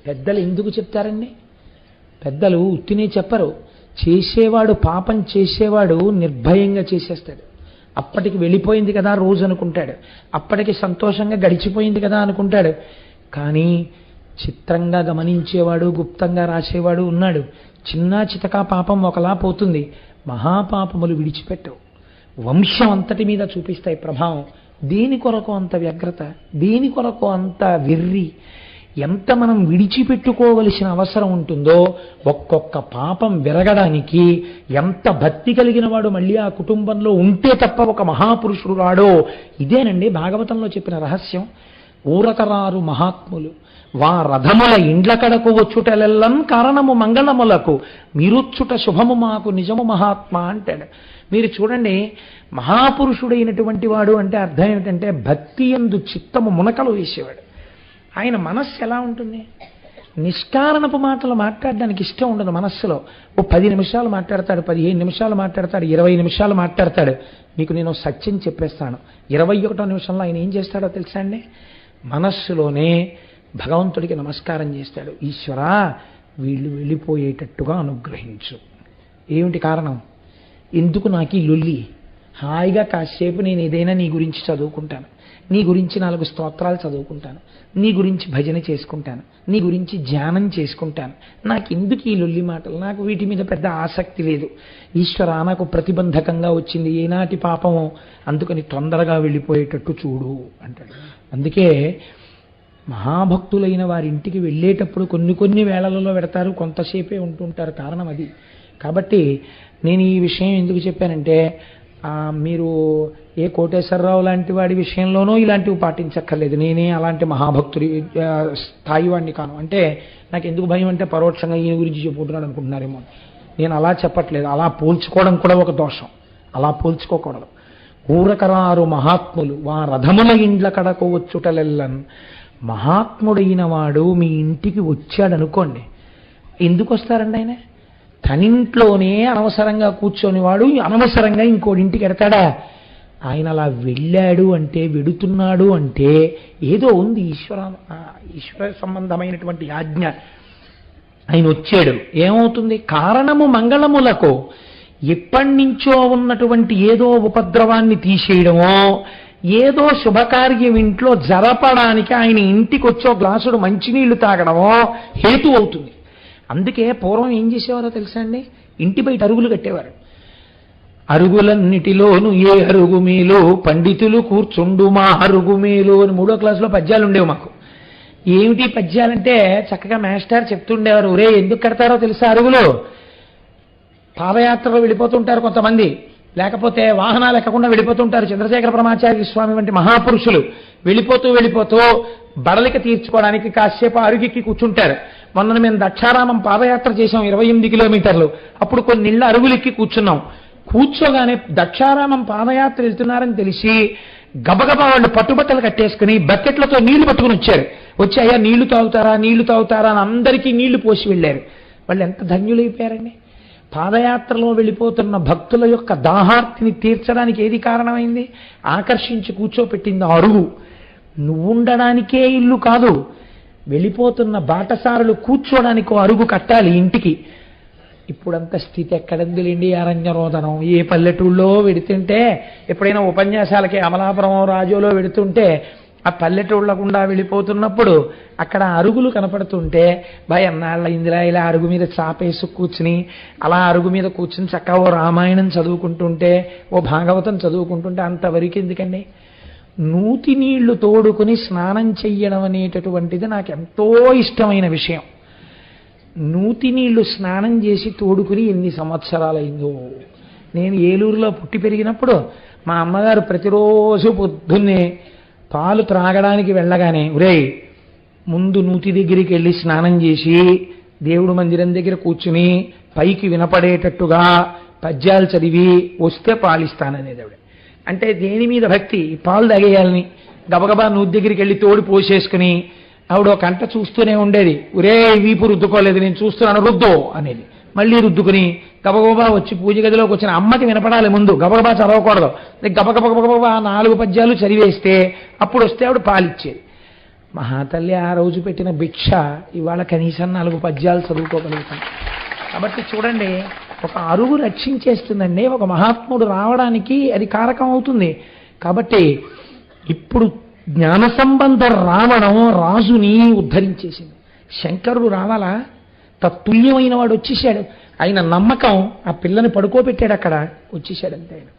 పెద్దలు ఎందుకు చెప్తారండి? పెద్దలు ఉత్తినే చెప్పరు. చేసేవాడు, పాపం చేసేవాడు నిర్భయంగా చేసేస్తాడు. అప్పటికి వెళ్ళిపోయింది కదా రోజు అనుకుంటాడు, అప్పటికి సంతోషంగా గడిచిపోయింది కదా అనుకుంటాడు. కానీ చిత్రంగా గమనించేవాడు, గుప్తంగా రాసేవాడు ఉన్నాడు. చిన్న చితకా పాపం ఒకలా పోతుంది, మహాపాపములు విడిచిపెట్టవు. వంశం అంతటి మీద చూపిస్తాయి ప్రభావం. దేని కొరకు అంత వ్యగ్రత, దేని కొరకు అంత వెర్రి? ఎంత మనం విడిచిపెట్టుకోవలసిన అవసరం ఉంటుందో ఒక్కొక్క పాపం విరగడానికి. ఎంత భక్తి కలిగిన వాడు మళ్ళీ ఆ కుటుంబంలో ఉంటే తప్ప ఒక మహాపురుషుడు రాడో. ఇదేనండి భాగవతంలో చెప్పిన రహస్యం. ఊరకరారు మహాత్ములు వారథముల ఇండ్ల కడకు వచ్చుటలెల్లం కారణము మంగళములకు మీరుచ్చుట శుభము మాకు నిజము మహాత్మా అంటాడు. మీరు చూడండి, మహాపురుషుడైనటువంటి వాడు అంటే అర్థం ఏమిటంటే భక్తి యందు చిత్తము మునకలు వేసేవాడు. ఆయన మనస్సు ఎలా ఉంటుంది? నిష్కారణపు మాటలు మాట్లాడడానికి ఇష్టం ఉండదు మనస్సులో. ఓ 10 నిమిషాలు మాట్లాడతాడు, 15 నిమిషాలు మాట్లాడతాడు, 20 నిమిషాలు మాట్లాడతాడు. మీకు నేను సత్యం చెప్పేస్తాను, 21వ నిమిషంలో ఆయన ఏం చేస్తాడో తెలుసా అండి? మనస్సులోనే భగవంతుడికి నమస్కారం చేస్తాడు. ఈశ్వరా, వీళ్ళు వెళ్ళిపోయేటట్టుగా అనుగ్రహించు. ఏమిటి కారణం? ఎందుకు నాకు ఈ లొల్లి? హాయిగా కాసేపు నేను ఏదైనా నీ గురించి చదువుకుంటాను, నీ గురించి 4 స్తోత్రాలు చదువుకుంటాను, నీ గురించి భజన చేసుకుంటాను, నీ గురించి ధ్యానం చేసుకుంటాను. నాకు ఎందుకు ఈ లొల్లి మాటలు? నాకు వీటి మీద పెద్ద ఆసక్తి లేదు. ఈశ్వరా, నాకు ప్రతిబంధకంగా వచ్చింది ఏనాటి పాపమో, అందుకని తొందరగా వెళ్ళిపోయేటట్టు చూడు అంటాడు. అందుకే మహాభక్తులైన వారి ఇంటికి వెళ్ళేటప్పుడు కొన్ని వేళలలో పెడతారు, కొంతసేపే ఉంటుంటారు. కారణం అది. కాబట్టి నేను ఈ విషయం ఎందుకు చెప్పానంటే, మీరు ఏ కోటేశ్వరరావు లాంటి వాడి విషయంలోనూ ఇలాంటివి పాటించక్కర్లేదు. నేనే అలాంటి మహాభక్తుడి స్థాయి వాడిని కాను. అంటే నాకు ఎందుకు భయం అంటే, పరోక్షంగా ఈయన గురించి చెప్పుకుంటున్నాడు అనుకుంటున్నారేమో. నేను అలా చెప్పట్లేదు. అలా పోల్చుకోవడం కూడా ఒక దోషం. అలా పోల్చుకోకూడదు. ఊరకరారు మహాత్ములు వా రథముల ఇండ్ల కడకు వచ్చుటలెల్లన్. మహాత్ముడైన వాడు మీ ఇంటికి వచ్చాడనుకోండి, ఎందుకు వస్తారండి ఆయన? తనింట్లోనే అనవసరంగా కూర్చొని వాడు అనవసరంగా ఇంకోటి ఇంటికి ఎడతాడా? ఆయన అలా వెళ్ళాడు అంటే, వెడుతున్నాడు అంటే ఏదో ఉంది, ఈశ్వర సంబంధమైనటువంటి ఆజ్ఞ. ఆయన వచ్చాడు, ఏమవుతుంది? కారణము మంగళములకు. ఎప్పటి నుంచో ఉన్నటువంటి ఏదో ఉపద్రవాన్ని తీసేయడమో, ఏదో శుభకార్యం ఇంట్లో జరపడానికి ఆయన ఇంటికి వచ్చో గ్లాసుడు మంచినీళ్లు తాగడమో హేతు అవుతుంది. అందుకే పూర్వం ఏం చేసేవారో తెలుసా అండి? ఇంటి బయట అరుగులు కట్టేవారు. అరుగులన్నిటిలోను ఏ అరుగు మేలు, పండితులు కూర్చుండు మా అరుగు మేలు అని 3వ క్లాసులో పద్యాలు ఉండేవి మాకు. ఏమిటి పద్యాలంటే, చక్కగా మాస్టర్ చెప్తుండేవారు, ఒరే ఎందుకు కడతారో తెలుసా అరుగులు? పాదయాత్రలో వెళ్ళిపోతుంటారు కొంతమంది, లేకపోతే వాహనాలు ఎక్కకుండా వెళ్ళిపోతుంటారు. చంద్రశేఖర పరమాచార్య స్వామి వంటి మహాపురుషులు వెళ్ళిపోతూ బడలిక తీర్చుకోవడానికి కాసేపు అరుగుకి కూర్చుంటారు. మొన్న మేము దక్షారామం పాదయాత్ర చేసాం 28 కిలోమీటర్లు. అప్పుడు కొన్ని ఇళ్ళ అరుగులెక్కి కూర్చున్నాం. కూర్చోగానే దక్షారామం పాదయాత్ర వెళ్తున్నారని తెలిసి గబగబా వాళ్ళు పట్టుబట్టలు కట్టేసుకుని బకెట్లతో నీళ్లు పట్టుకుని వచ్చారు. వచ్చి అయ్యా నీళ్లు తాగుతారా అని అందరికీ నీళ్లు పోసి వెళ్ళారు. వాళ్ళు ఎంత ధన్యులైపోయారండి. పాదయాత్రలో వెళ్ళిపోతున్న భక్తుల యొక్క దాహార్తిని తీర్చడానికి ఏది కారణమైంది? ఆకర్షించి కూర్చోపెట్టింది అరుగు. నువ్వుండడానికే ఇల్లు కాదు, వెళ్ళిపోతున్న బాటసారులు కూర్చోడానికి అరుగు కట్టాలి ఇంటికి. ఇప్పుడంత స్థితి ఎక్కడందులేండి? అరణ్యరోదనం. ఏ పల్లెటూళ్ళలో వెడుతుంటే, ఎప్పుడైనా ఉపన్యాసాలకి అమలాపురం రాజోలో వెడుతుంటే ఆ పల్లెటూళ్ళ గుండా వెళ్ళిపోతున్నప్పుడు అక్కడ అరుగులు కనపడుతుంటే, భయన్నాళ్ళ ఇందిరా ఇలా అరుగు మీద చాపేసి కూర్చుని, అలా అరుగు మీద కూర్చుని చక్కగా ఓ రామాయణం చదువుకుంటుంటే, ఓ భాగవతం చదువుకుంటుంటే అంతవరకు ఎందుకండి? నూతి నీళ్లు తోడుకుని స్నానం చెయ్యడం అనేటటువంటిది నాకు ఎంతో ఇష్టమైన విషయం. నూతి నీళ్లు స్నానం చేసి తోడుకుని ఎన్ని సంవత్సరాలైందో. నేను ఏలూరులో పుట్టి పెరిగినప్పుడు మా అమ్మగారు ప్రతిరోజు పొద్దున్నే పాలు త్రాగడానికి వెళ్ళగానే, ఒరేయ్ ముందు నూతి దగ్గరికి వెళ్ళి స్నానం చేసి దేవుడు మందిరం దగ్గర కూర్చుని పైకి వినపడేటట్టుగా పద్యాలు చదివి వస్తే పాలిస్తాననేది ఆవిడ. అంటే దేని మీద భక్తి? పాలు తాగేయాలని. గబగబా నూతి దగ్గరికి వెళ్ళి తోడు పోసేసుకుని ఆవిడ ఒక గంట చూస్తూనే ఉండేది. ఒరే వీపు రుద్దుకోలేదు, నేను చూస్తున్నాను రుద్దో అనేది. మళ్ళీ రుద్దుకుని గబగబా వచ్చి పూజ గదిలోకి వచ్చిన అమ్మకి వినపడాలి ముందు, గబగబా చదవకూడదు. గబగబా 4 పద్యాలు చదివేస్తే అప్పుడు వస్తే ఆవిడ పాలిచ్చేది. మహాతల్లి ఆ రోజు పెట్టిన భిక్ష ఇవాళ కనీసం 4 పద్యాలు చదువుకోగలుగుతాం. కాబట్టి చూడండి, ఒక అరుగు రక్షించేస్తుందండి. ఒక మహాత్ముడు రావడానికి అది కారకం అవుతుంది. కాబట్టి ఇప్పుడు జ్ఞాన సంబంధ రావణం రాజుని ఉద్ధరించేసింది. శంకరుడు రావాలా? తత్తుల్యమైన వాడు వచ్చేసాడు. ఆయన నమ్మకం ఆ పిల్లని పడుకోబెట్టాడు, అక్కడ వచ్చేసాడంతే. ఆయన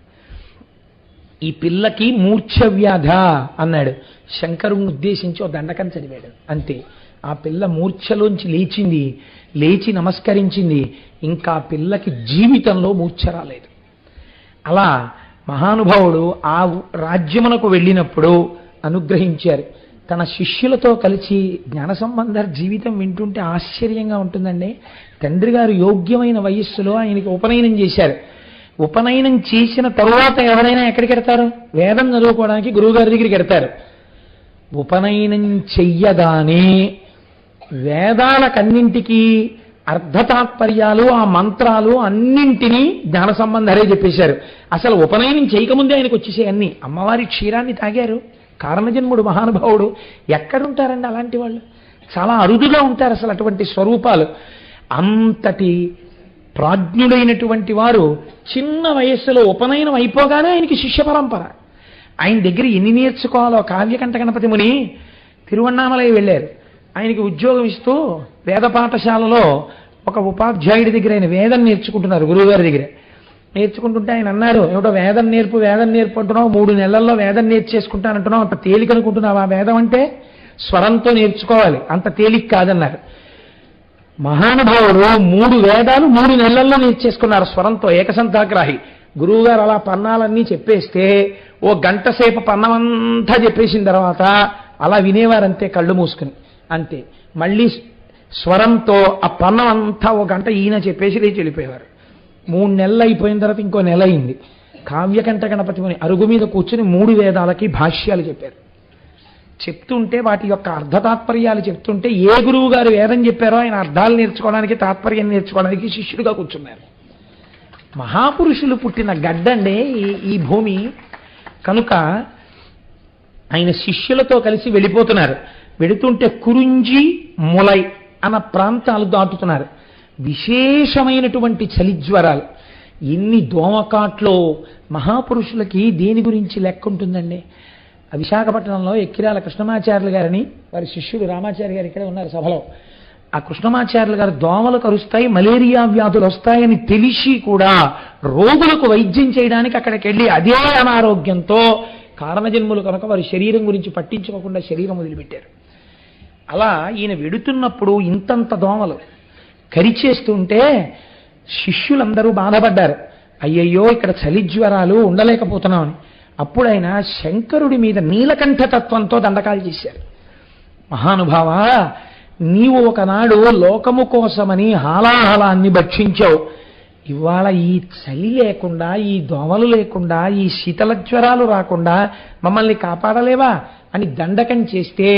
ఈ పిల్లకి మూర్ఛ వ్యాధ అన్నాడు. శంకరుని ఉద్దేశించి ఓ దండకం చదివాడు అంతే. ఆ పిల్ల మూర్ఛలోంచి లేచింది, లేచి నమస్కరించింది. ఇంకా పిల్లకి జీవితంలో మూర్ఛ రాలేదు. అలా మహానుభావుడు ఆ రాజ్యమునకు వెళ్ళినప్పుడు అనుగ్రహించారు. తన శిష్యులతో కలిసి జ్ఞాన సంబంధర్ జీవితం వింటుంటే ఆశ్చర్యంగా ఉంటుందండి. తండ్రి గారు యోగ్యమైన వయస్సులో ఆయనకి ఉపనయనం చేశారు. ఉపనయనం చేసిన తరువాత ఎవరైనా ఎక్కడికి ఎడతారు? వేదం చదువుకోవడానికి గురువుగారి దగ్గరికి ఎడతారు. ఉపనయనం చెయ్యగానే వేదాలకన్నింటికీ అర్ధతాత్పర్యాలు, ఆ మంత్రాలు అన్నింటినీ జ్ఞాన సంబంధరే చెప్పేశారు. అసలు ఉపనయనం చేయకముందే ఆయనకు వచ్చేసే అన్ని. అమ్మవారి క్షీరాన్ని తాగారు కారణజన్ముడు మహానుభావుడు. ఎక్కడుంటారండి అలాంటి వాళ్ళు? చాలా అరుదుగా ఉంటారు అసలు అటువంటి స్వరూపాలు. అంతటి ప్రాజ్ఞుడైనటువంటి వారు చిన్న వయస్సులో ఉపనయనం అయిపోగానే ఆయనకి శిష్య పరంపర. ఆయన దగ్గర ఎన్ని నేర్చుకోవాలో కావ్యకంఠ గణపతి ముని తిరువణ్ణామలై వెళ్ళారు. ఆయనకి ఉద్యోగం ఇస్తూ వేద పాఠశాలలో ఒక ఉపాధ్యాయుడి దగ్గర ఆయన వేదం నేర్చుకుంటున్నారు, గురువుగారి దగ్గర నేర్చుకుంటుంటే ఆయన అన్నారు, ఏమిటో వేదం నేర్పు అంటున్నావు, 3 నెలల్లో వేదం నేర్చేసుకుంటానంటున్నావు, అంత తేలిక అనుకుంటున్నావు? ఆ వేదం అంటే స్వరంతో నేర్చుకోవాలి, అంత తేలిక కాదన్నారు. మహానుభావుడు 3 వేదాలు 3 నెలల్లో నేర్చేసుకున్నారు స్వరంతో, ఏకసంతాగ్రాహి. గురువుగారు అలా పన్నాలన్నీ చెప్పేస్తే ఓ గంట సేపు పన్నమంతా చెప్పేసిన తర్వాత అలా వినేవారంతే కళ్ళు మూసుకుని, అంతే. మళ్ళీ స్వరంతో ఆ పన్నం అంతా ఓ గంట ఈయన చెప్పేసి లేచి వెళ్ళిపోయేవారు. 3 నెలలు అయిపోయిన తర్వాత ఇంకో నెల అయింది. కావ్యకంఠ గణపతి ముని అరుగు మీద కూర్చుని 3 వేదాలకి భాష్యాలు చెప్పారు. చెప్తుంటే వాటి యొక్క అర్ధతాత్పర్యాలు చెప్తుంటే ఏ గురువు గారు వేదం చెప్పారో ఆయన అర్థాలు నేర్చుకోవడానికి, తాత్పర్యం నేర్చుకోవడానికి శిష్యుడిగా కూర్చున్నారు. మహాపురుషులు పుట్టిన గడ్డండే ఈ భూమి కనుక ఆయన శిష్యులతో కలిసి వెళ్ళిపోతున్నారు. వెళుతుంటే కురుంజి, ములై అన్న ప్రాంతాలు దాటుతున్నారు. విశేషమైనటువంటి చలిజ్వరాలు, ఎన్ని దోమకాట్లో మహాపురుషులకి దేని గురించి లెక్క ఉంటుందండి. విశాఖపట్నంలో ఎక్కిరాల కృష్ణమాచార్యులు గారిని, వారి శిష్యుడు రామాచార్య గారు ఇక్కడే ఉన్నారు సభలో. ఆ కృష్ణమాచార్యులు గారు దోమలు కరుస్తాయి, మలేరియా వ్యాధులు వస్తాయని తెలిసి కూడా రోగులకు వైద్యం చేయడానికి అక్కడికి వెళ్ళి అదే అనారోగ్యంతో కారణజన్ములు కనుక వారి శరీరం గురించి పట్టించుకోకుండా శరీరం వదిలిపెట్టారు. అలా ఈయన వెడుతున్నప్పుడు ఇంతంత దోమలు కరిచేస్తుంటే శిష్యులందరూ బాధపడ్డారు. అయ్యయ్యో ఇక్కడ చలి జ్వరాలు ఉండలేకపోతున్నామని. అప్పుడు ఆయన శంకరుడి మీద నీలకంఠ తత్వంతో దండకాలు చేశారు. మహానుభావ, నీవు ఒకనాడు లోకము కోసమని హాలాహలాన్ని భక్షించావు. ఇవాళ ఈ చలి లేకుండా, ఈ దోమలు లేకుండా, ఈ శీతల జ్వరాలు రాకుండా మమ్మల్ని కాపాడలేవా అని దండకం చేస్తే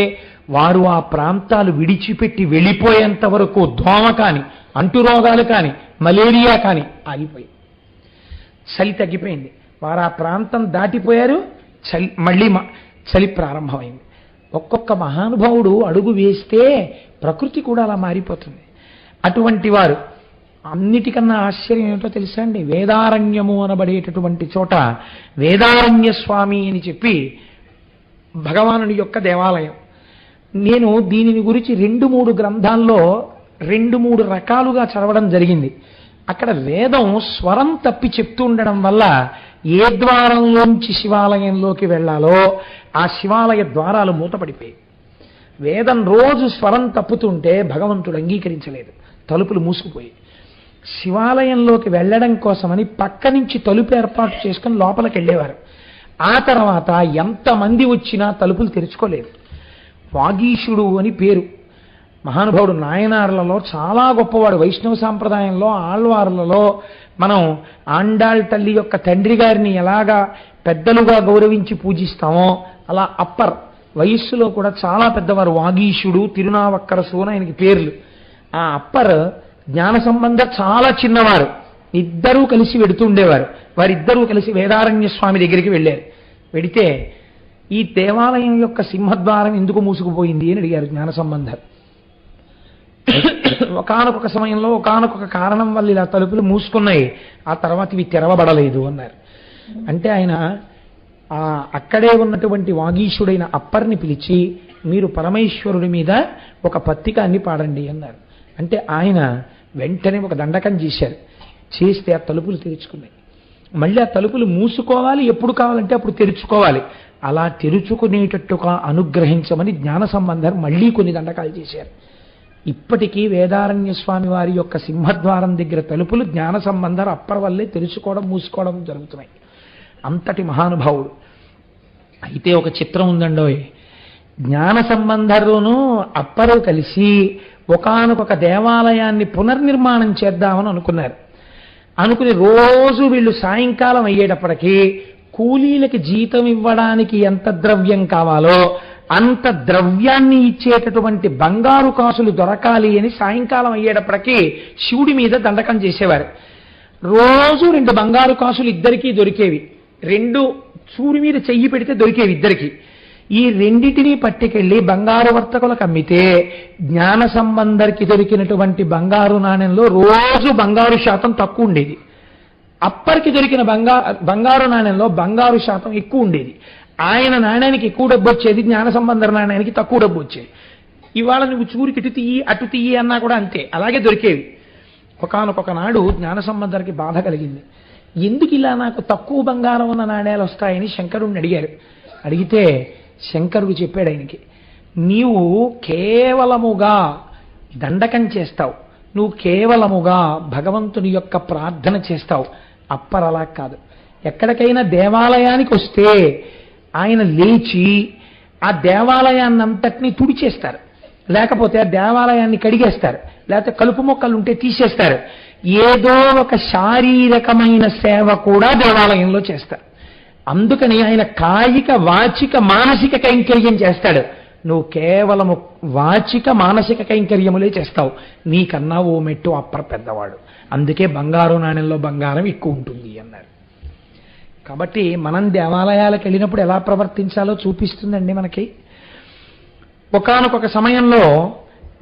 వారు ఆ ప్రాంతాలు విడిచిపెట్టి వెళ్ళిపోయేంత వరకు దోమ కాని, అంటురోగాలు కాని, మలేరియా కాని ఆగిపోయి చలి తగ్గిపోయింది. వారు ఆ ప్రాంతం దాటిపోయారు, మళ్ళీ చలి ప్రారంభమైంది. ఒక్కొక్క మహానుభావుడు అడుగు వేస్తే ప్రకృతి కూడా అలా మారిపోతుంది. అటువంటి వారు అన్నిటికన్నా ఆశ్చర్యం ఏమిటో తెలుసా అండి? వేదారణ్యము అనబడేటటువంటి చోట వేదారణ్య స్వామి అని చెప్పి భగవానుడి యొక్క దేవాలయం. నేను దీనిని గురించి 2-3 గ్రంథాల్లో 2-3 రకాలుగా చదవడం జరిగింది. అక్కడ వేదం స్వరం తప్పి చెప్తూ ఉండడం వల్ల ఏ ద్వారంలోంచి శివాలయంలోకి వెళ్ళాలో ఆ శివాలయ ద్వారాలు మూతపడిపోయాయి. వేదం రోజు స్వరం తప్పుతుంటే భగవంతుడు అంగీకరించలేదు, తలుపులు మూసుకుపోయి. శివాలయంలోకి వెళ్ళడం కోసమని పక్క నుంచి తలుపు ఏర్పాటు చేసుకుని లోపలికి వెళ్ళేవారు. ఆ తర్వాత ఎంతమంది వచ్చినా తలుపులు తెరుచుకోలేదు. వాగీశుడు అని పేరు. మహానుభావుడు నాయనార్లలో చాలా గొప్పవాడు. వైష్ణవ సాంప్రదాయంలో ఆళ్వార్లలో మనం ఆండాళ్ తల్లి యొక్క తండ్రి గారిని ఎలాగా పెద్దలుగా గౌరవించి పూజిస్తామో అలా అప్పర్ వయస్సులో కూడా చాలా పెద్దవారు. వాగీశుడు, తిరునావక్కరసు అని ఆయనకి పేర్లు. ఆ అప్పర్ జ్ఞాన సంబంధ చాలా చిన్నవారు. ఇద్దరూ కలిసి వెడుతుండేవారు. వారిద్దరూ కలిసి వేదారణ్య స్వామి దగ్గరికి వెళ్ళారు. వెడితే ఈ దేవాలయం యొక్క సింహద్వారం ఎందుకు మూసుకుపోయింది అని అడిగారు జ్ఞాన సంబంధం. ఒకానొక సమయంలో ఒకానొక కారణం వల్ల ఇలా తలుపులు మూసుకున్నాయి, ఆ తర్వాత ఇవి తెరవబడలేదు అన్నారు. అంటే ఆయన అక్కడే ఉన్నటువంటి వాగీశుడైన అప్పర్ని పిలిచి మీరు పరమేశ్వరుడి మీద ఒక పత్రికాన్ని పాడండి అన్నారు. అంటే ఆయన వెంటనే ఒక దండకం చేశారు. చేస్తే ఆ తలుపులు తెరుచుకున్నాయి. మళ్ళీ ఆ తలుపులు మూసుకోవాలి, ఎప్పుడు కావాలంటే అప్పుడు తెరుచుకోవాలి. అలా తెరుచుకునేటట్టుగా అనుగ్రహించమని జ్ఞాన సంబంధం మళ్ళీ కొన్ని దండకాలు చేశారు. ఇప్పటికీ వేదారణ్య స్వామి వారి యొక్క సింహద్వారం దగ్గర తలుపులు జ్ఞాన సంబంధం అప్పర్ వల్లే తెరుచుకోవడం, మూసుకోవడం జరుగుతున్నాయి. అంతటి మహానుభావుడు. అయితే ఒక చిత్రం ఉందండోయ్. జ్ఞాన సంబంధరును అప్పరు కలిసి ఒకానొక దేవాలయాన్ని పునర్నిర్మాణం చేద్దామని అనుకున్నారు. అనుకుని రోజు వీళ్ళు సాయంకాలం అయ్యేటప్పటికీ కూలీలకి జీతం ఇవ్వడానికి ఎంత ద్రవ్యం కావాలో అంత ద్రవ్యాన్ని ఇచ్చేటటువంటి బంగారు కాసులు దొరకాలి అని సాయంకాలం అయ్యేటప్పటికీ శివుడి మీద దండకం చేసేవారు. రోజు 2 బంగారు కాసులు ఇద్దరికీ దొరికేవి. 2 చూరు మీద చెయ్యి పెడితే దొరికేవి ఇద్దరికి. ఈ రెండిటినీ పట్టుకెళ్ళి బంగారు వర్తకులకు అమ్మితే జ్ఞాన సంబంధరికి దొరికినటువంటి బంగారు నాణ్యంలో రోజు బంగారు శాతం తక్కువ ఉండేది. అప్పటికి దొరికిన బంగారు నాణ్యంలో బంగారు శాతం ఎక్కువ ఉండేది. ఆయన నాణ్యానికి ఎక్కువ డబ్బు వచ్చేది, జ్ఞాన సంబంధ నాణ్యానికి తక్కువ డబ్బు వచ్చేది. ఇవాళ నువ్వు చూరికి ఇటు తీయి అటు తీయి అన్నా కూడా అంతే, అలాగే దొరికేవి. ఒకానొక నాడు జ్ఞాన సంబంధరికి బాధ కలిగింది. ఎందుకు ఇలా నాకు తక్కువ బంగారం ఉన్న నాణ్యాలు వస్తాయని శంకరుడిని అడిగారు. అడిగితే శంకరుడు చెప్పాడు ఆయనకి, నీవు కేవలముగా దండకం చేస్తావు, నువ్వు కేవలముగా భగవంతుని యొక్క ప్రార్థన చేస్తావు. అలా కాదు. ఎక్కడికైనా దేవాలయానికి వస్తే ఆయన లేచి ఆ దేవాలయాన్ని అంతటినీ తుడిచేస్తారు, లేకపోతే ఆ దేవాలయాన్ని కడిగేస్తారు, లేకపోతే కలుపు మొక్కలు ఉంటే తీసేస్తారు. ఏదో ఒక శారీరకమైన సేవ కూడా దేవాలయంలో చేస్తారు. అందుకని ఆయన కాయిక వాచిక మానసిక కైంకర్యం చేస్తాడు. నువ్వు కేవలము వాచిక మానసిక కైంకర్యములే చేస్తావు. నీకన్నా ఓ మెట్టు అప్పర పెద్దవాడు. అందుకే బంగారు నాణ్యంలో బంగారం ఎక్కువ ఉంటుంది అన్నారు. కాబట్టి మనం దేవాలయాలకు వెళ్ళినప్పుడు ఎలా ప్రవర్తించాలో చూపిస్తుందండి మనకి. ఒకానొక సమయంలో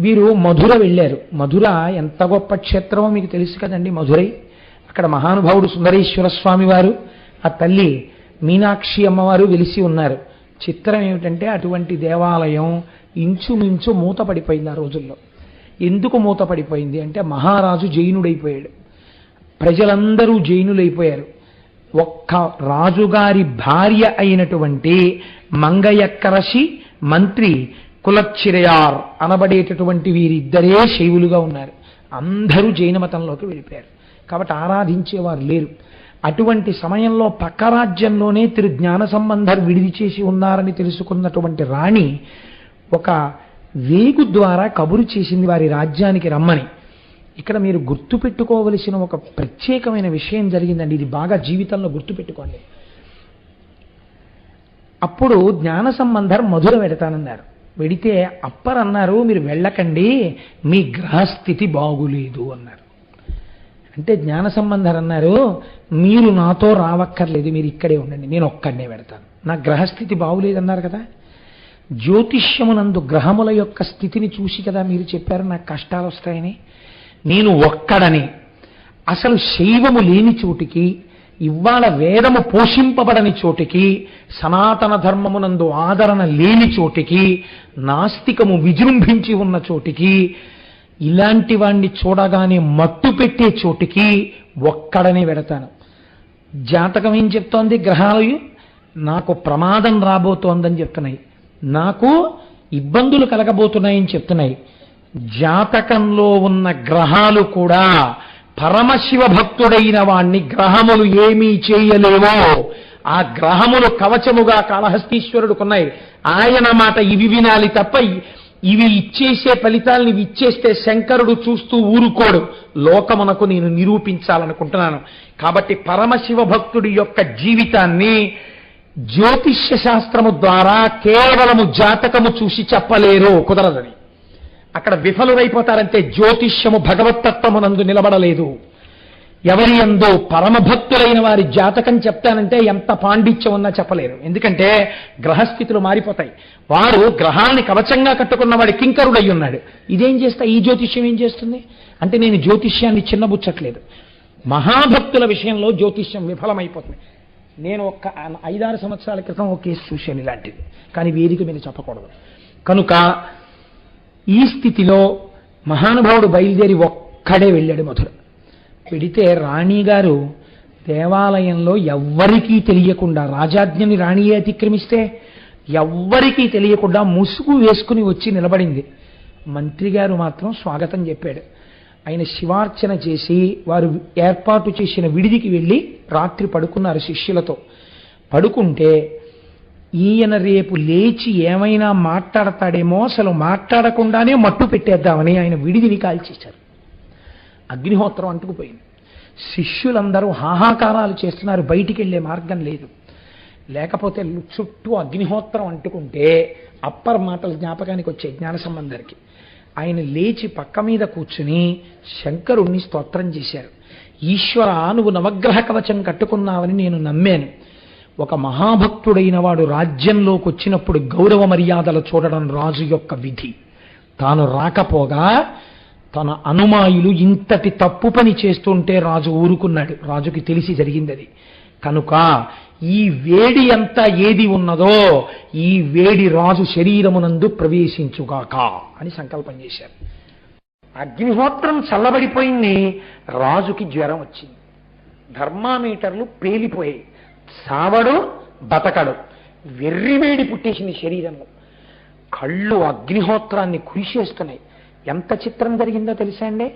వీరు మధుర వెళ్ళారు. మధుర ఎంత గొప్ప క్షేత్రమో మీకు తెలుసు కదండి. మధురై, అక్కడ మహానుభావుడు సుందరేశ్వర స్వామి వారు, ఆ తల్లి మీనాక్షి అమ్మవారు వెలిసి ఉన్నారు. చిత్రం ఏమిటంటే అటువంటి దేవాలయం ఇంచుమించు మూతపడిపోయింది ఆ రోజుల్లో. ఎందుకు మూతపడిపోయింది అంటే మహారాజు జైనుడైపోయాడు, ప్రజలందరూ జైనులైపోయారు. ఒక్క రాజుగారి భార్య అయినటువంటి మంగయక్కరసి మంత్రి కులచ్చిరయార్ అనబడేటటువంటి వీరిద్దరే శైవులుగా ఉన్నారు. అందరూ జైన మతంలోకి వెళ్ళిపోయారు. కాబట్టి ఆరాధించేవారు లేరు. అటువంటి సమయంలో పక్క రాజ్యంలోనే తిరు జ్ఞాన సంబంధర్ విడిది చేసి ఉన్నారని తెలుసుకున్నటువంటి రాణి ఒక వేగు ద్వారా కబురు చేసింది వారి రాజ్యానికి రమ్మని. ఇక్కడ మీరు గుర్తుపెట్టుకోవలసిన ఒక ప్రత్యేకమైన విషయం జరిగిందండి. ఇది బాగా జీవితంలో గుర్తుపెట్టుకోండి. అప్పుడు జ్ఞాన సంబంధర్ మధుర వెడతానన్నారు. వెడితే అప్పరన్నారు, మీరు వెళ్ళకండి, మీ గ్రహస్థితి బాగులేదు అన్నారు. అంటే జ్ఞాన సంబంధర్ అన్నారు, మీరు నాతో రావక్కర్లేదు, మీరు ఇక్కడే ఉండండి, నేను ఒక్కడనే పెడతాను, నా గ్రహస్థితి బాగులేదన్నారు కదా. జ్యోతిష్యమునందు గ్రహముల యొక్క స్థితిని చూసి కదా మీరు చెప్పారు నాకు కష్టాలు వస్తాయని. నేను ఒక్కడని, అసలు శైవము లేని చోటికి, ఇవాళ వేదము పోషింపబడని చోటికి, సనాతన ధర్మమునందు ఆదరణ లేని చోటికి, నాస్తికము విజృంభించి ఉన్న చోటికి, ఇలాంటి వాణ్ణి చూడగానే మట్టు పెట్టే చోటికి ఒక్కడనే వెడతాను. జాతకం ఏం చెప్తోంది? గ్రహాలు నాకు ప్రమాదం రాబోతోందని చెప్తున్నాయి, నాకు ఇబ్బందులు కలగబోతున్నాయని చెప్తున్నాయి. జాతకంలో ఉన్న గ్రహాలు కూడా పరమశివ భక్తుడైన వాణ్ణి గ్రహములు ఏమీ చేయలేవో, ఆ గ్రహములు కవచముగా కాళహస్తీశ్వరుడుకున్నాయి. ఆయన మాట ఇవి వినాలి తప్ప ఇవి ఇచ్చేసే ఫలితాలను ఇవి ఇచ్చేస్తే శంకరుడు చూస్తూ ఊరుకోడు. లోకమునకు నేను నిరూపించాలనుకుంటున్నాను. కాబట్టి పరమశివ భక్తుడి యొక్క జీవితాన్ని జ్యోతిష్య శాస్త్రము ద్వారా కేవలము జాతకము చూసి చెప్పలేరు, కుదరదని. అక్కడ విఫలురైపోతారంటే జ్యోతిష్యము భగవత్తత్వమునందు నిలబడలేదు. ఎవరి యందో పరమభక్తులైన వారి జాతకం చెప్తానంటే ఎంత పాండిత్యం ఉన్నా చెప్పలేరు. ఎందుకంటే గ్రహస్థితులు మారిపోతాయి. వారు గ్రహాన్ని కవచంగా కట్టుకున్న వాడి కింకరుడై ఉన్నాడు. ఇదేం చేస్తా, ఈ జ్యోతిష్యం ఏం చేస్తుంది అంటే నేను జ్యోతిష్యాన్ని చిన్నబుచ్చట్లేదు. మహాభక్తుల విషయంలో జ్యోతిష్యం విఫలమైపోతుంది. నేను ఒక 5-6 సంవత్సరాల క్రితం ఒక కేసు చూశాను ఇలాంటిది, కానీ వేదిక మీద చెప్పకూడదు. కనుక ఈ స్థితిలో మహానుభావుడు బయలుదేరి ఒక్కడే వెళ్ళాడు మధుర. పెడితే రాణిగారు దేవాలయంలో ఎవ్వరికీ తెలియకుండా, రాజాజ్ఞని రాణియే అతిక్రమిస్తే ఎవ్వరికీ తెలియకుండా ముసుగు వేసుకుని వచ్చి నిలబడింది. మంత్రి గారు మాత్రం స్వాగతం చెప్పాడు. ఆయన శివార్చన చేసి వారు ఏర్పాటు చేసిన విడిదికి వెళ్ళి రాత్రి పడుకున్నారు శిష్యులతో. పడుకుంటే ఈయన రేపు లేచి ఏమైనా మాట్లాడతాడేమో, అసలు మాట్లాడకుండానే మట్టు పెట్టేద్దామని ఆయన విడిదిని కాల్చేశారు. అగ్నిహోత్రం అంటుకుపోయింది. శిష్యులందరూ హాహాకారాలు చేస్తున్నారు, బయటికి వెళ్ళే మార్గం లేదు. లేకపోతే చుట్టూ అగ్నిహోత్రం అంటుకుంటే అప్పర్ మాటలు జ్ఞాపకానికి వచ్చే జ్ఞాన సంబంధరికి. ఆయన లేచి పక్క మీద కూర్చుని శంకరుణ్ణి స్తోత్రం చేశారు. ఈశ్వర, నువ్వు నవగ్రహ కవచం కట్టుకున్నావని నేను నమ్మాను. ఒక మహాభక్తుడైన వాడు రాజ్యంలోకి వచ్చినప్పుడు గౌరవ మర్యాదలు చూడడం రాజు యొక్క విధి. తాను రాకపోగా తన అనుమాయులు ఇంతటి తప్పు పని చేస్తుంటే రాజు ఊరుకున్నాడు. రాజుకి తెలిసి జరిగింది అది. కనుక ఈ వేడి అంతా ఏది ఉన్నదో ఈ వేడి రాజు శరీరమునందు ప్రవేశించుగాక అని సంకల్పం చేశారు. అగ్నిహోత్రం చల్లబడిపోయింది, రాజుకి జ్వరం వచ్చింది, థర్మామీటర్లు పేలిపోయాయి, సావడు బతకడు, వెర్రివేడి పుట్టేసింది శరీరంలో, కళ్ళు అగ్నిహోత్రాన్ని కురిసేస్తున్నాయి. ఎంత చిత్రం జరిగిందో తెలుసా అండి?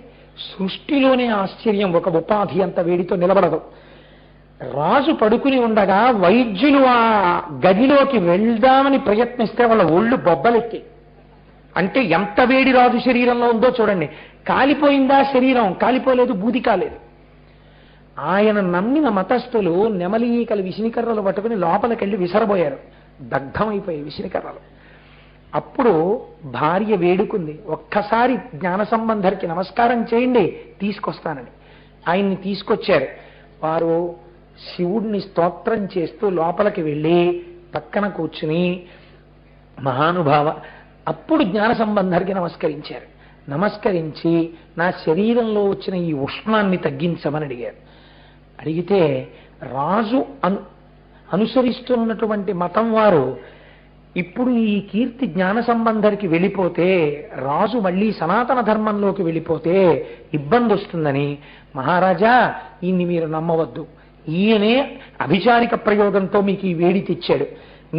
సృష్టిలోనే ఆశ్చర్యం, ఒక ఉపాధి అంత వేడితో నిలబడదు. రాజు పడుకుని ఉండగా వైద్యులు ఆ గదిలోకి వెళ్దామని ప్రయత్నిస్తే వాళ్ళ ఒళ్ళు బొబ్బలెక్కి. అంటే ఎంత వేడి రాజు శరీరంలో ఉందో చూడండి. కాలిపోయిందా శరీరం? కాలిపోలేదు, బూది కాలేదు. ఆయన నమ్మిన మతస్థులు నెమలీకలు విసినికర్రలు పట్టుకుని లోపలికెళ్ళి విసరబోయారు. దగ్ధమైపోయాయి విసినికర్రలు. అప్పుడు భార్య వేడుకుంది, ఒక్కసారి జ్ఞాన సంబంధరికి నమస్కారం చేయండి, తీసుకొస్తానని. ఆయన్ని తీసుకొచ్చారు. వారు శివుడిని స్తోత్రం చేస్తూ లోపలికి వెళ్ళి పక్కన కూర్చుని, మహానుభావ, అప్పుడు జ్ఞాన సంబంధరికి నమస్కరించారు. నమస్కరించి నా శరీరంలో వచ్చిన ఈ ఉష్ణాన్ని తగ్గించమని అడిగారు. అడిగితే రాజు అనుసరిస్తున్నటువంటి మతం వారు ఇప్పుడు ఈ కీర్తి జ్ఞాన సంబంధరికి వెళ్ళిపోతే, రాజు మళ్ళీ సనాతన ధర్మంలోకి వెళ్ళిపోతే ఇబ్బంది వస్తుందని, మహారాజా ఈయన్ని మీరు నమ్మవద్దు, ఈయనే అభిచారిక ప్రయోగంతో మీకు ఈ వేడి తెచ్చాడు,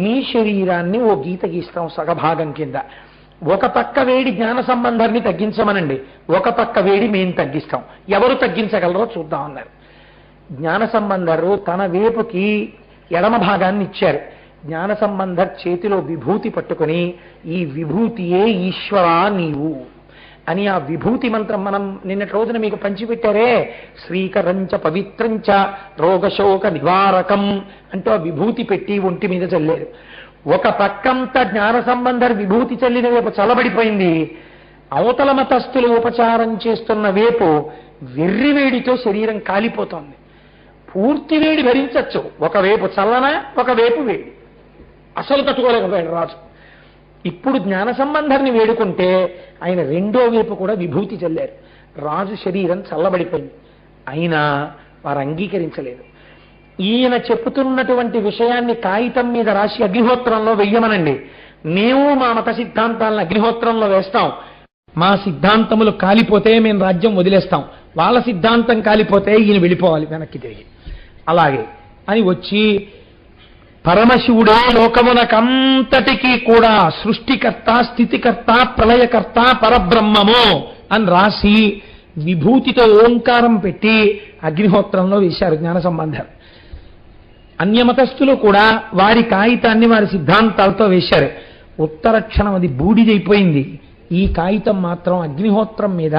మీ శరీరాన్ని ఓ గీత గీస్తాం సగభాగం కింద, ఒక పక్క వేడి జ్ఞాన సంబంధాన్ని తగ్గించమనండి, ఒక పక్క వేడి మేము తగ్గిస్తాం, ఎవరు తగ్గించగలరో చూద్దాం అన్నారు. జ్ఞాన సంబంధరు తన వేపుకి ఎడమ భాగాన్ని ఇచ్చారు. జ్ఞాన సంబంధర్ చేతిలో విభూతి పట్టుకుని, ఈ విభూతియే ఈశ్వరా నీవు అని ఆ విభూతి మంత్రం మనం నిన్నటి రోజున మీకు పంచిపెట్టారే, శ్రీకరంచ పవిత్రంచ రోగశోక నివారకం అంటూ ఆ విభూతి పెట్టి ఒంటి మీద చల్లారు. ఒక పక్కంతా జ్ఞాన సంబంధర్ విభూతి చల్లిన వైపు చల్లబడిపోయింది. అవతల మతస్థులు ఉపచారం చేస్తున్న వైపు వెర్రివేడితో శరీరం కాలిపోతోంది. పూర్తి వేడి భరించచ్చు, ఒకవైపు చల్లన ఒకవైపు వేడి, అసలు తట్టుకోలేకపోయాడు రాజు. ఇప్పుడు జ్ఞాన సంబంధాన్ని వేడుకుంటే ఆయన రెండో వైపు కూడా విభూతి చల్లారు. రాజు శరీరం చల్లబడిపోయింది. అయినా వారు అంగీకరించలేదు. ఈయన చెప్పుతున్నటువంటి విషయాన్ని కాగితం మీద రాసి అగ్నిహోత్రంలో వెయ్యమనండి, మేము మా మత సిద్ధాంతాలను అగ్నిహోత్రంలో వేస్తాం, మా సిద్ధాంతములు కాలిపోతే మేము రాజ్యం వదిలేస్తాం, వాళ్ళ సిద్ధాంతం కాలిపోతే ఈయన వెళ్ళిపోవాలి వెనక్కి తిరిగి. అలాగే అని వచ్చి, పరమశివుడే లోకమునకంతటికీ కూడా సృష్టికర్త, స్థితికర్త, ప్రళయకర్త, పరబ్రహ్మము అని రాసి విభూతితో ఓంకారం పెట్టి అగ్నిహోత్రంలో వేశారు జ్ఞాన సంబంధం. అన్యమతస్థులు కూడా వారి కాగితాన్ని వారి సిద్ధాంతాలతో వేశారు. ఉత్తర క్షణం అది బూడిదైపోయింది. ఈ కాగితం మాత్రం అగ్నిహోత్రం మీద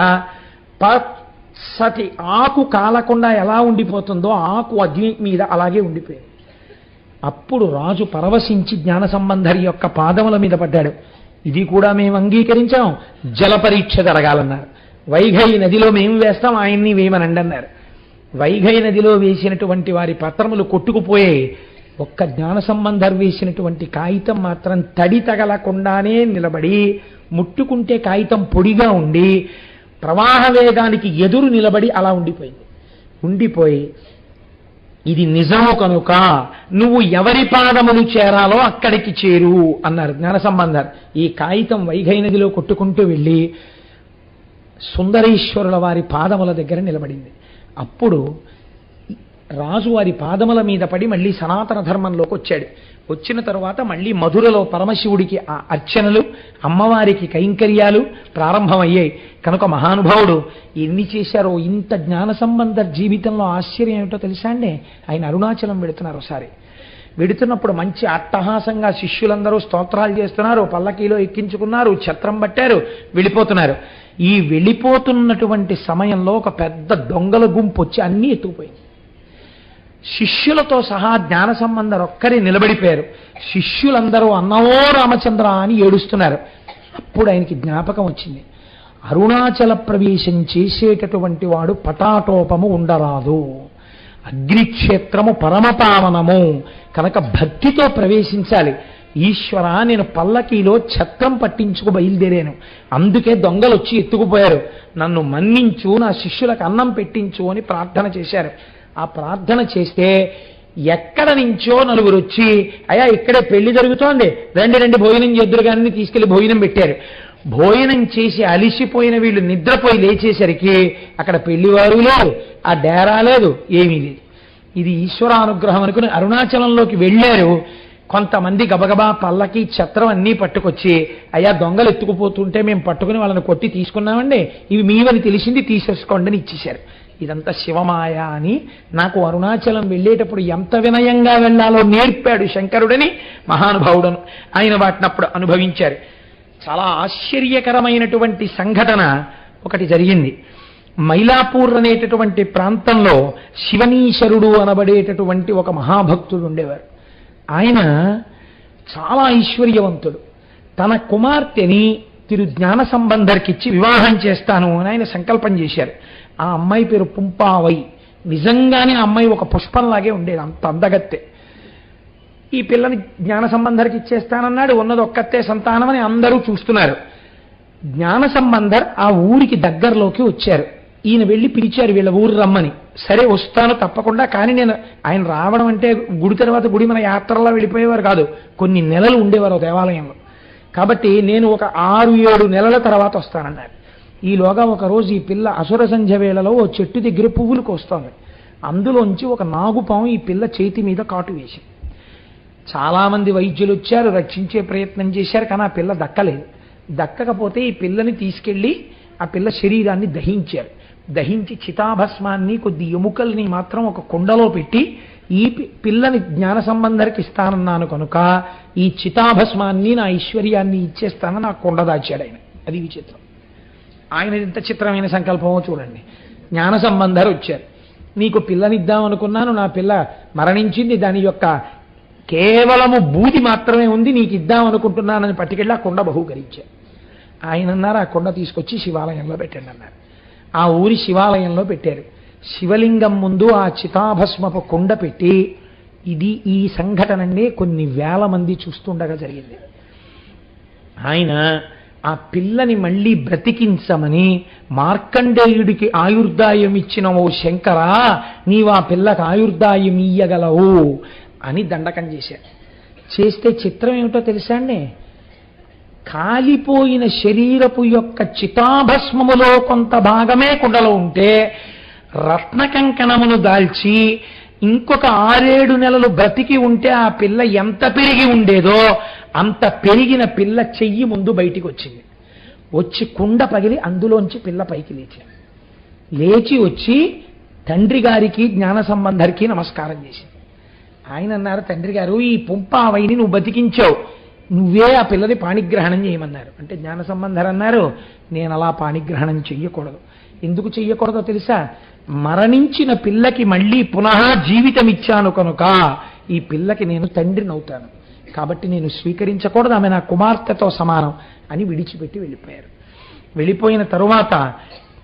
పచ్చటి ఆకు కాలకుండా ఎలా ఉండిపోతుందో ఆకు అగ్ని మీద అలాగే ఉండిపోయింది. అప్పుడు రాజు పరవశించి జ్ఞాన సంబంధరి యొక్క పాదముల మీద పడ్డాడు. ఇది కూడా మేము అంగీకరించాం, జల పరీక్ష జరగాలన్నారు. వైఘై నదిలో మేము వేస్తాం, ఆయన్ని వేయమనండి అన్నారు. వైఘై నదిలో వేసినటువంటి వారి పత్రములు కొట్టుకుపోయాయి. ఒక్క జ్ఞాన సంబంధర్ వేసినటువంటి కాగితం మాత్రం తడి తగలకుండానే నిలబడి, ముట్టుకుంటే కాగితం పొడిగా ఉండి ప్రవాహ వేగానికి ఎదురు నిలబడి అలా ఉండిపోయింది. ఉండిపోయి, ఇది నిజము కనుక నువ్వు ఎవరి పాదములు చేరాలో అక్కడికి చేరు అన్నారు జ్ఞాన సంబంధర్. ఈ కాగితం వైఘై నదిలో కొట్టుకుంటూ వెళ్ళి సుందరేశ్వరుల వారి పాదముల దగ్గర నిలబడింది. అప్పుడు రాజు వారి పాదముల మీద పడి మళ్ళీ సనాతన ధర్మంలోకి వచ్చాడు. వచ్చిన తరువాత మళ్ళీ మధురలో పరమశివుడికి ఆ అర్చనలు, అమ్మవారికి కైంకర్యాలు ప్రారంభమయ్యాయి. కనుక మహానుభావుడు ఎన్ని చేశారో. ఇంత జ్ఞాన సంబంధ జీవితంలో ఆశ్చర్యం ఏమిటో తెలుసా అండి? ఆయన అరుణాచలం వెడుతున్నారు. ఒకసారి వెడుతున్నప్పుడు మంచి అట్టహాసంగా శిష్యులందరూ స్తోత్రాలు చేస్తున్నారు, పల్లకీలో ఎక్కించుకున్నారు, ఛత్రం పట్టారు, వెళ్ళిపోతున్నారు. ఈ వెళ్ళిపోతున్నటువంటి సమయంలో ఒక పెద్ద దొంగల గుంపు వచ్చి అన్నీ ఎత్తుకుపోయింది. శిష్యులతో సహా జ్ఞాన సంబంధర్ ఒక్కరే నిలబడిపోయారు. శిష్యులందరూ అన్నవో రామచంద్ర అని ఏడుస్తున్నారు. అప్పుడు ఆయనకి జ్ఞాపకం వచ్చింది, అరుణాచల ప్రవేశం చేసేటటువంటి వాడు పటాటోపము ఉండరాదు, అగ్నిక్షేత్రము పరమపావనము కనుక భక్తితో ప్రవేశించాలి. ఈశ్వర, నేను పల్లకీలో ఛత్రం పట్టించుకు బయలుదేరాను, అందుకే దొంగలు వచ్చి ఎత్తుకుపోయారు, నన్ను మన్నించు, నా శిష్యులకు అన్నం పెట్టించు అని ప్రార్థన చేశారు. ఆ ప్రార్థన చేస్తే ఎక్కడ నుంచో నలుగురు వచ్చి, అయ్యా ఇక్కడే పెళ్లి జరుగుతోంది, రండి రండి భోజనం చేద్దురు కానీ తీసుకెళ్లి భోజనం పెట్టారు. భోజనం చేసి అలిసిపోయిన వీళ్ళు నిద్రపోయి లేచేసరికి అక్కడ పెళ్లివారు లేదు, ఆ డేరా లేదు, ఏమీ లేదు. ఇది ఈశ్వరానుగ్రహం అనుకుని అరుణాచలంలోకి వెళ్ళారు. కొంతమంది గబగబా పల్లకి ఛత్రం అన్నీ పట్టుకొచ్చి, అయ్యా దొంగలు ఎత్తుకుపోతుంటే మేము పట్టుకుని వాళ్ళని కొట్టి తీసుకున్నామండి, ఇవి మీవని తెలిసింది, తీసేసుకోండి అని ఇచ్చేశారు. ఇదంతా శివమాయ అని నాకు అరుణాచలం వెళ్ళేటప్పుడు ఎంత వినయంగా వెళ్ళాలో నేర్పాడు శంకరుడని మహానుభావుడను. ఆయన వాటిని అప్పుడు అనుభవించారు. చాలా ఆశ్చర్యకరమైనటువంటి సంఘటన ఒకటి జరిగింది. మైలాపూర్ అనేటటువంటి ప్రాంతంలో శివనీశ్వరుడు అనబడేటటువంటి ఒక మహాభక్తుడు ఉండేవారు. ఆయన చాలా ఐశ్వర్యవంతుడు. తన కుమార్తెని తిరు జ్ఞాన సంబంధర్కిచ్చి వివాహం చేస్తాను అని ఆయన సంకల్పం చేశారు. ఆ అమ్మాయి పేరు పుంపావై. నిజంగానే ఆ అమ్మాయి ఒక పుష్పంలాగే ఉండేది, అంత అందగత్తె. ఈ పిల్లని జ్ఞాన సంబంధర్కి ఇచ్చేస్తానన్నాడు. ఉన్నది ఒక్కతే సంతానం అని అందరూ చూస్తున్నారు. జ్ఞాన సంబంధర్ ఆ ఊరికి దగ్గరలోకి వచ్చారు. ఈయన వెళ్ళి పిలిచారు వీళ్ళ ఊరు రమ్మని. సరే వస్తాను తప్పకుండా, కానీ నేను ఆయన రావడం అంటే గుడి తర్వాత గుడి మన యాత్రలా వెళ్ళిపోయేవారు కాదు, కొన్ని నెలలు ఉండేవారు దేవాలయంలో. కాబట్టి నేను ఒక 6-7 నెలల తర్వాత వస్తానన్నారు. ఈలోగా ఒకరోజు ఈ పిల్ల అసుర సంధ్య వేళలో ఓ చెట్టు దగ్గర పువ్వులు కోస్తోంది. అందులోంచి ఒక నాగుపాము ఈ పిల్ల చేతి మీద కాటు వేసింది. చాలామంది వైద్యులు వచ్చారు, రక్షించే ప్రయత్నం చేశారు, కానీ ఆ పిల్ల దక్కలేదు. దక్కకపోతే ఈ పిల్లని తీసుకెళ్ళి ఆ పిల్ల శరీరాన్ని దహించారు. దహించి చితాభస్మాన్ని కొద్ది ఎముకల్ని మాత్రం ఒక కుండలో పెట్టి ఈ పిల్లని జ్ఞాన సంబంధరికి ఇస్తానన్నాను కనుక ఈ చితాభస్మాన్ని నా ఐశ్వర్యాన్ని ఇచ్చేస్తానని ఆ కుండ దాచాడు ఆయన. అది విచిత్రం. ఆయన ఎంత చిత్రమైన సంకల్పమో చూడండి. జ్ఞాన సంబంధరు వచ్చారు, నీకు పిల్లనిద్దాం అనుకున్నాను, నా పిల్ల మరణించింది, దాని యొక్క కేవలము బూది మాత్రమే ఉంది, నీకు ఇద్దాం అనుకుంటున్నానని పట్టుకెళ్ళి ఆ కుండ బహూకరించారు. ఆయన అన్నారు, ఆ కుండ తీసుకొచ్చి శివాలయంలో పెట్టండి అన్నారు. ఆ ఊరి శివాలయంలో పెట్టారు. శివలింగం ముందు ఆ చితాభస్మపు కుండ పెట్టి, ఇది ఈ సంఘటనని కొన్ని వేల మంది చూస్తుండగా జరిగింది. ఆయన ఆ పిల్లని మళ్ళీ బ్రతికించమని మార్కండేయుడికి ఆయుర్దాయం ఇచ్చిన ఓ శంకరా, నీవు ఆ పిల్లకి ఆయుర్దాయం ఇయ్యగలవు అని దండకం చేశారు. చేస్తే చిత్రం ఏమిటో తెలుసా అండి, కాలిపోయిన శరీరపు యొక్క చితాభస్మములో కొంత భాగమే కుండలో ఉంటే రత్నకంకణమును దాల్చి ఇంకొక 6-7 నెలలు బ్రతికి ఉంటే ఆ పిల్ల ఎంత పెరిగి ఉండేదో అంత పెరిగిన పిల్ల చెయ్యి ముందు బయటికి వచ్చింది. వచ్చి కుండ పగిలి అందులోంచి పిల్ల పైకి లేచింది. లేచి వచ్చి తండ్రి గారికి జ్ఞాన సంబంధరికి నమస్కారం చేసింది. ఆయన అన్నారు, తండ్రి గారు, ఈ పుంపావైని నువ్వు బతికించావు, నువ్వే ఆ పిల్లని పాణిగ్రహణం చేయమన్నారు. అంటే జ్ఞాన సంబంధర్ అన్నారు, నేను అలా పాణిగ్రహణం చెయ్యకూడదు. ఎందుకు చెయ్యకూడదో తెలుసా, మరణించిన పిల్లకి మళ్ళీ పునః జీవితం ఇచ్చాను కనుక ఈ పిల్లకి నేను తండ్రిని అవుతాను, కాబట్టి నేను స్వీకరించకూడదు, ఆమె నా కుమార్తెతో సమానం అని విడిచిపెట్టి వెళ్ళిపోయారు. వెళ్ళిపోయిన తరువాత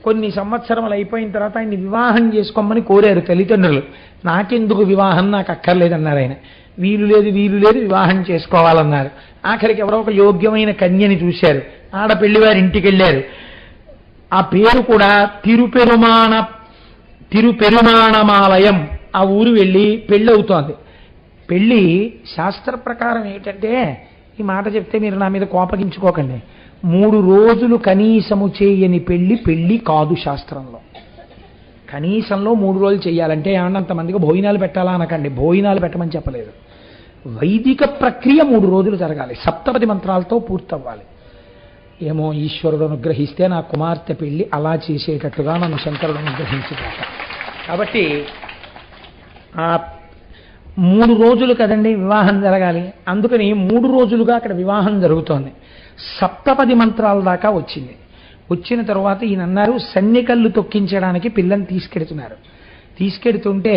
కొన్ని సంవత్సరములు అయిపోయిన తర్వాత ఆయన్ని వివాహం చేసుకోమని కోరారు తల్లిదండ్రులు. నాకెందుకు వివాహం, నాకు అక్కర్లేదన్నారు ఆయన. వీలు లేదు వివాహం చేసుకోవాలన్నారు. ఆఖరికి ఎవరో ఒక యోగ్యమైన కన్యని చూశారు, ఆడ పెళ్లివారి ఇంటికి వెళ్ళారు. ఆ పేరు కూడా తిరుపెరుమాణమాలయం. ఆ ఊరు వెళ్ళి పెళ్ళి అవుతోంది. పెళ్ళి శాస్త్ర ప్రకారం ఏంటంటే, ఈ మాట చెప్తే మీరు నా మీద కోపగించుకోకండి, 3 రోజులు కనీసము చేయని పెళ్ళి కాదు శాస్త్రంలో. కనీసంలో 3 రోజులు చేయాలంటే ఏమన్నంతమందికి భోజనాలు పెట్టాలా అనకండి, భోజనాలు పెట్టమని చెప్పలేదు. వైదిక ప్రక్రియ 3 రోజులు జరగాలి, సప్తపది మంత్రాలతో పూర్తవ్వాలి. ఏమో ఈశ్వరుడు అనుగ్రహిస్తే నా కుమార్తె పెళ్లి అలా చేసేటట్లుగా నన్ను శంకరుడు అనుగ్రహించుతాట. కాబట్టి ఆ 3 రోజులు కదండి వివాహం జరగాలి, అందుకని 3 రోజులుగా అక్కడ వివాహం జరుగుతోంది. సప్తపది మంత్రాల దాకా వచ్చింది. వచ్చిన తరువాత ఈయన అన్నారు, సన్నికళ్ళు తొక్కించడానికి పిల్లని తీసుకెడుతున్నారు. తీసుకెడుతుంటే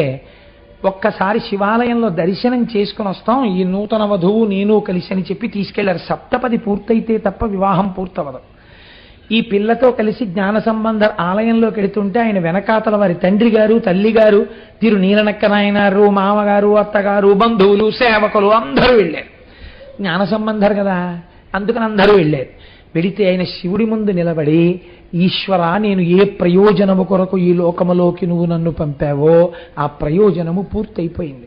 ఒక్కసారి శివాలయంలో దర్శనం చేసుకుని వస్తాం, ఈ నూతన వధువు నేను కలిసి అని చెప్పి తీసుకెళ్లారు. సప్తపది పూర్తయితే తప్ప వివాహం పూర్తవదు. ఈ పిల్లతో కలిసి జ్ఞాన సంబంధ ఆలయంలోకి వెళుతుంటే ఆయన వెనకాతల వారి తండ్రి గారు, తల్లి గారు, తిరు నీలనక్కనాయనారు, మామగారు, అత్తగారు, బంధువులు, సేవకులు అందరూ వెళ్ళారు. జ్ఞాన సంబంధరు కదా, అందుకని అందరూ వెళ్ళారు. వెడితే ఆయన శివుడి ముందు నిలబడి, ఈశ్వర, నేను ఏ ప్రయోజనము కొరకు ఈ లోకములోకి నువ్వు నన్ను పంపావో ఆ ప్రయోజనము పూర్తయిపోయింది.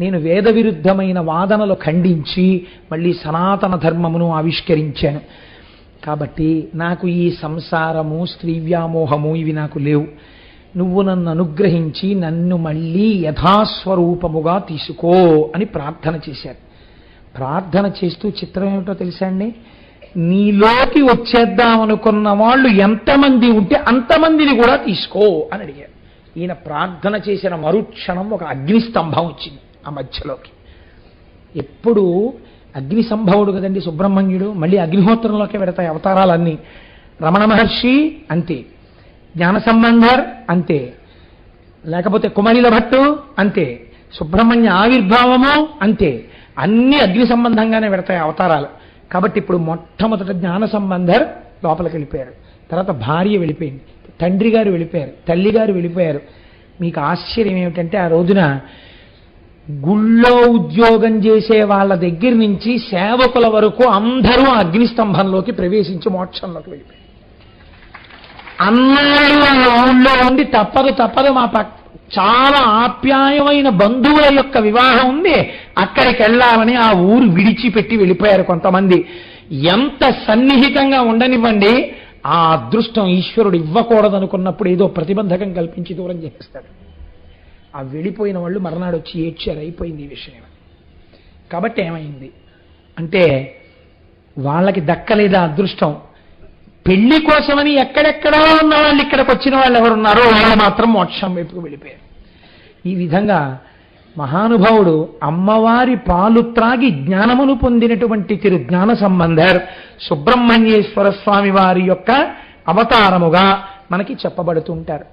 నేను వేద విరుద్ధమైన వాదనలు ఖండించి మళ్ళీ సనాతన ధర్మమును ఆవిష్కరించాను. కాబట్టి నాకు ఈ సంసారము, స్త్రీ వ్యామోహము ఇవి నాకు లేవు. నువ్వు నన్ను అనుగ్రహించి నన్ను మళ్ళీ యథాస్వరూపముగా తీసుకో అని ప్రార్థన చేశారు. ప్రార్థన చేస్తూ చిత్రం ఏమిటో తెలుసా అండి, నీలోకి వచ్చేద్దామనుకున్న వాళ్ళు ఎంతమంది ఉంటే అంతమందిని కూడా తీసుకో అని అడిగారు. ఈయన ప్రార్థన చేసిన మరుక్షణం ఒక అగ్నిస్తంభం వచ్చింది ఆ మధ్యలోకి. ఎప్పుడు అగ్ని సంభవుడు కదండి సుబ్రహ్మణ్యుడు, మళ్ళీ అగ్నిహోత్రంలోకి పెడతాయి అవతారాలన్నీ. రమణ మహర్షి అంతే, జ్ఞాన సంబంధర్ అంతే, లేకపోతే కుమరిల భట్టు అంతే, సుబ్రహ్మణ్య ఆవిర్భావము అంతే, అన్ని అగ్ని సంబంధంగానే పెడతాయి అవతారాలు. కాబట్టి ఇప్పుడు మొట్టమొదట జ్ఞాన సంబంధర్ లోపలికి వెళ్ళిపోయారు. తర్వాత భార్య వెళ్ళిపోయింది, తండ్రి గారు వెళ్ళిపోయారు, తల్లి గారు వెళ్ళిపోయారు. మీకు ఆశ్చర్యం ఏమిటంటే ఆ రోజున గుళ్ళో ఉద్యోగం చేసే వాళ్ళ దగ్గర నుంచి సేవకుల వరకు అందరూ అగ్నిస్తంభంలోకి ప్రవేశించి మోక్షంలోకి వెళ్ళిపోయారు. అన్నాడు వాళ్ళ ఊళ్ళో ఉండి తప్పదు మా చాలా ఆప్యాయమైన బంధువుల యొక్క వివాహం ఉంది, అక్కడికి వెళ్ళాలని ఆ ఊరు విడిచిపెట్టి వెళ్ళిపోయారు కొంతమంది. ఎంత సన్నిహితంగా ఉండనివ్వండి, ఆ అదృష్టం ఈశ్వరుడు ఇవ్వకూడదనుకున్నప్పుడు ఏదో ప్రతిబంధకం కల్పించి దూరం చేస్తాడు. ఆ వెళ్ళిపోయిన వాళ్ళు మర్నాడు వచ్చి ఏడ్చారు, అయిపోయింది ఈ విషయం. కాబట్టి ఏమైంది అంటే వాళ్ళకి దక్కలేదా అదృష్టం. పెళ్లి కోసమని ఎక్కడెక్కడో ఉన్న వాళ్ళు ఇక్కడికి వచ్చిన వాళ్ళు ఎవరున్నారో వాళ్ళు మాత్రం మోక్షం వైపుకు వెళ్ళిపోయారు. ఈ విధంగా మహానుభావుడు అమ్మవారి పాలు త్రాగి జ్ఞానమును పొందినటువంటి తిరు జ్ఞాన సంబంధర్ సుబ్రహ్మణ్యేశ్వర స్వామి వారి యొక్క అవతారముగా మనకి చెప్పబడుతుంటారు.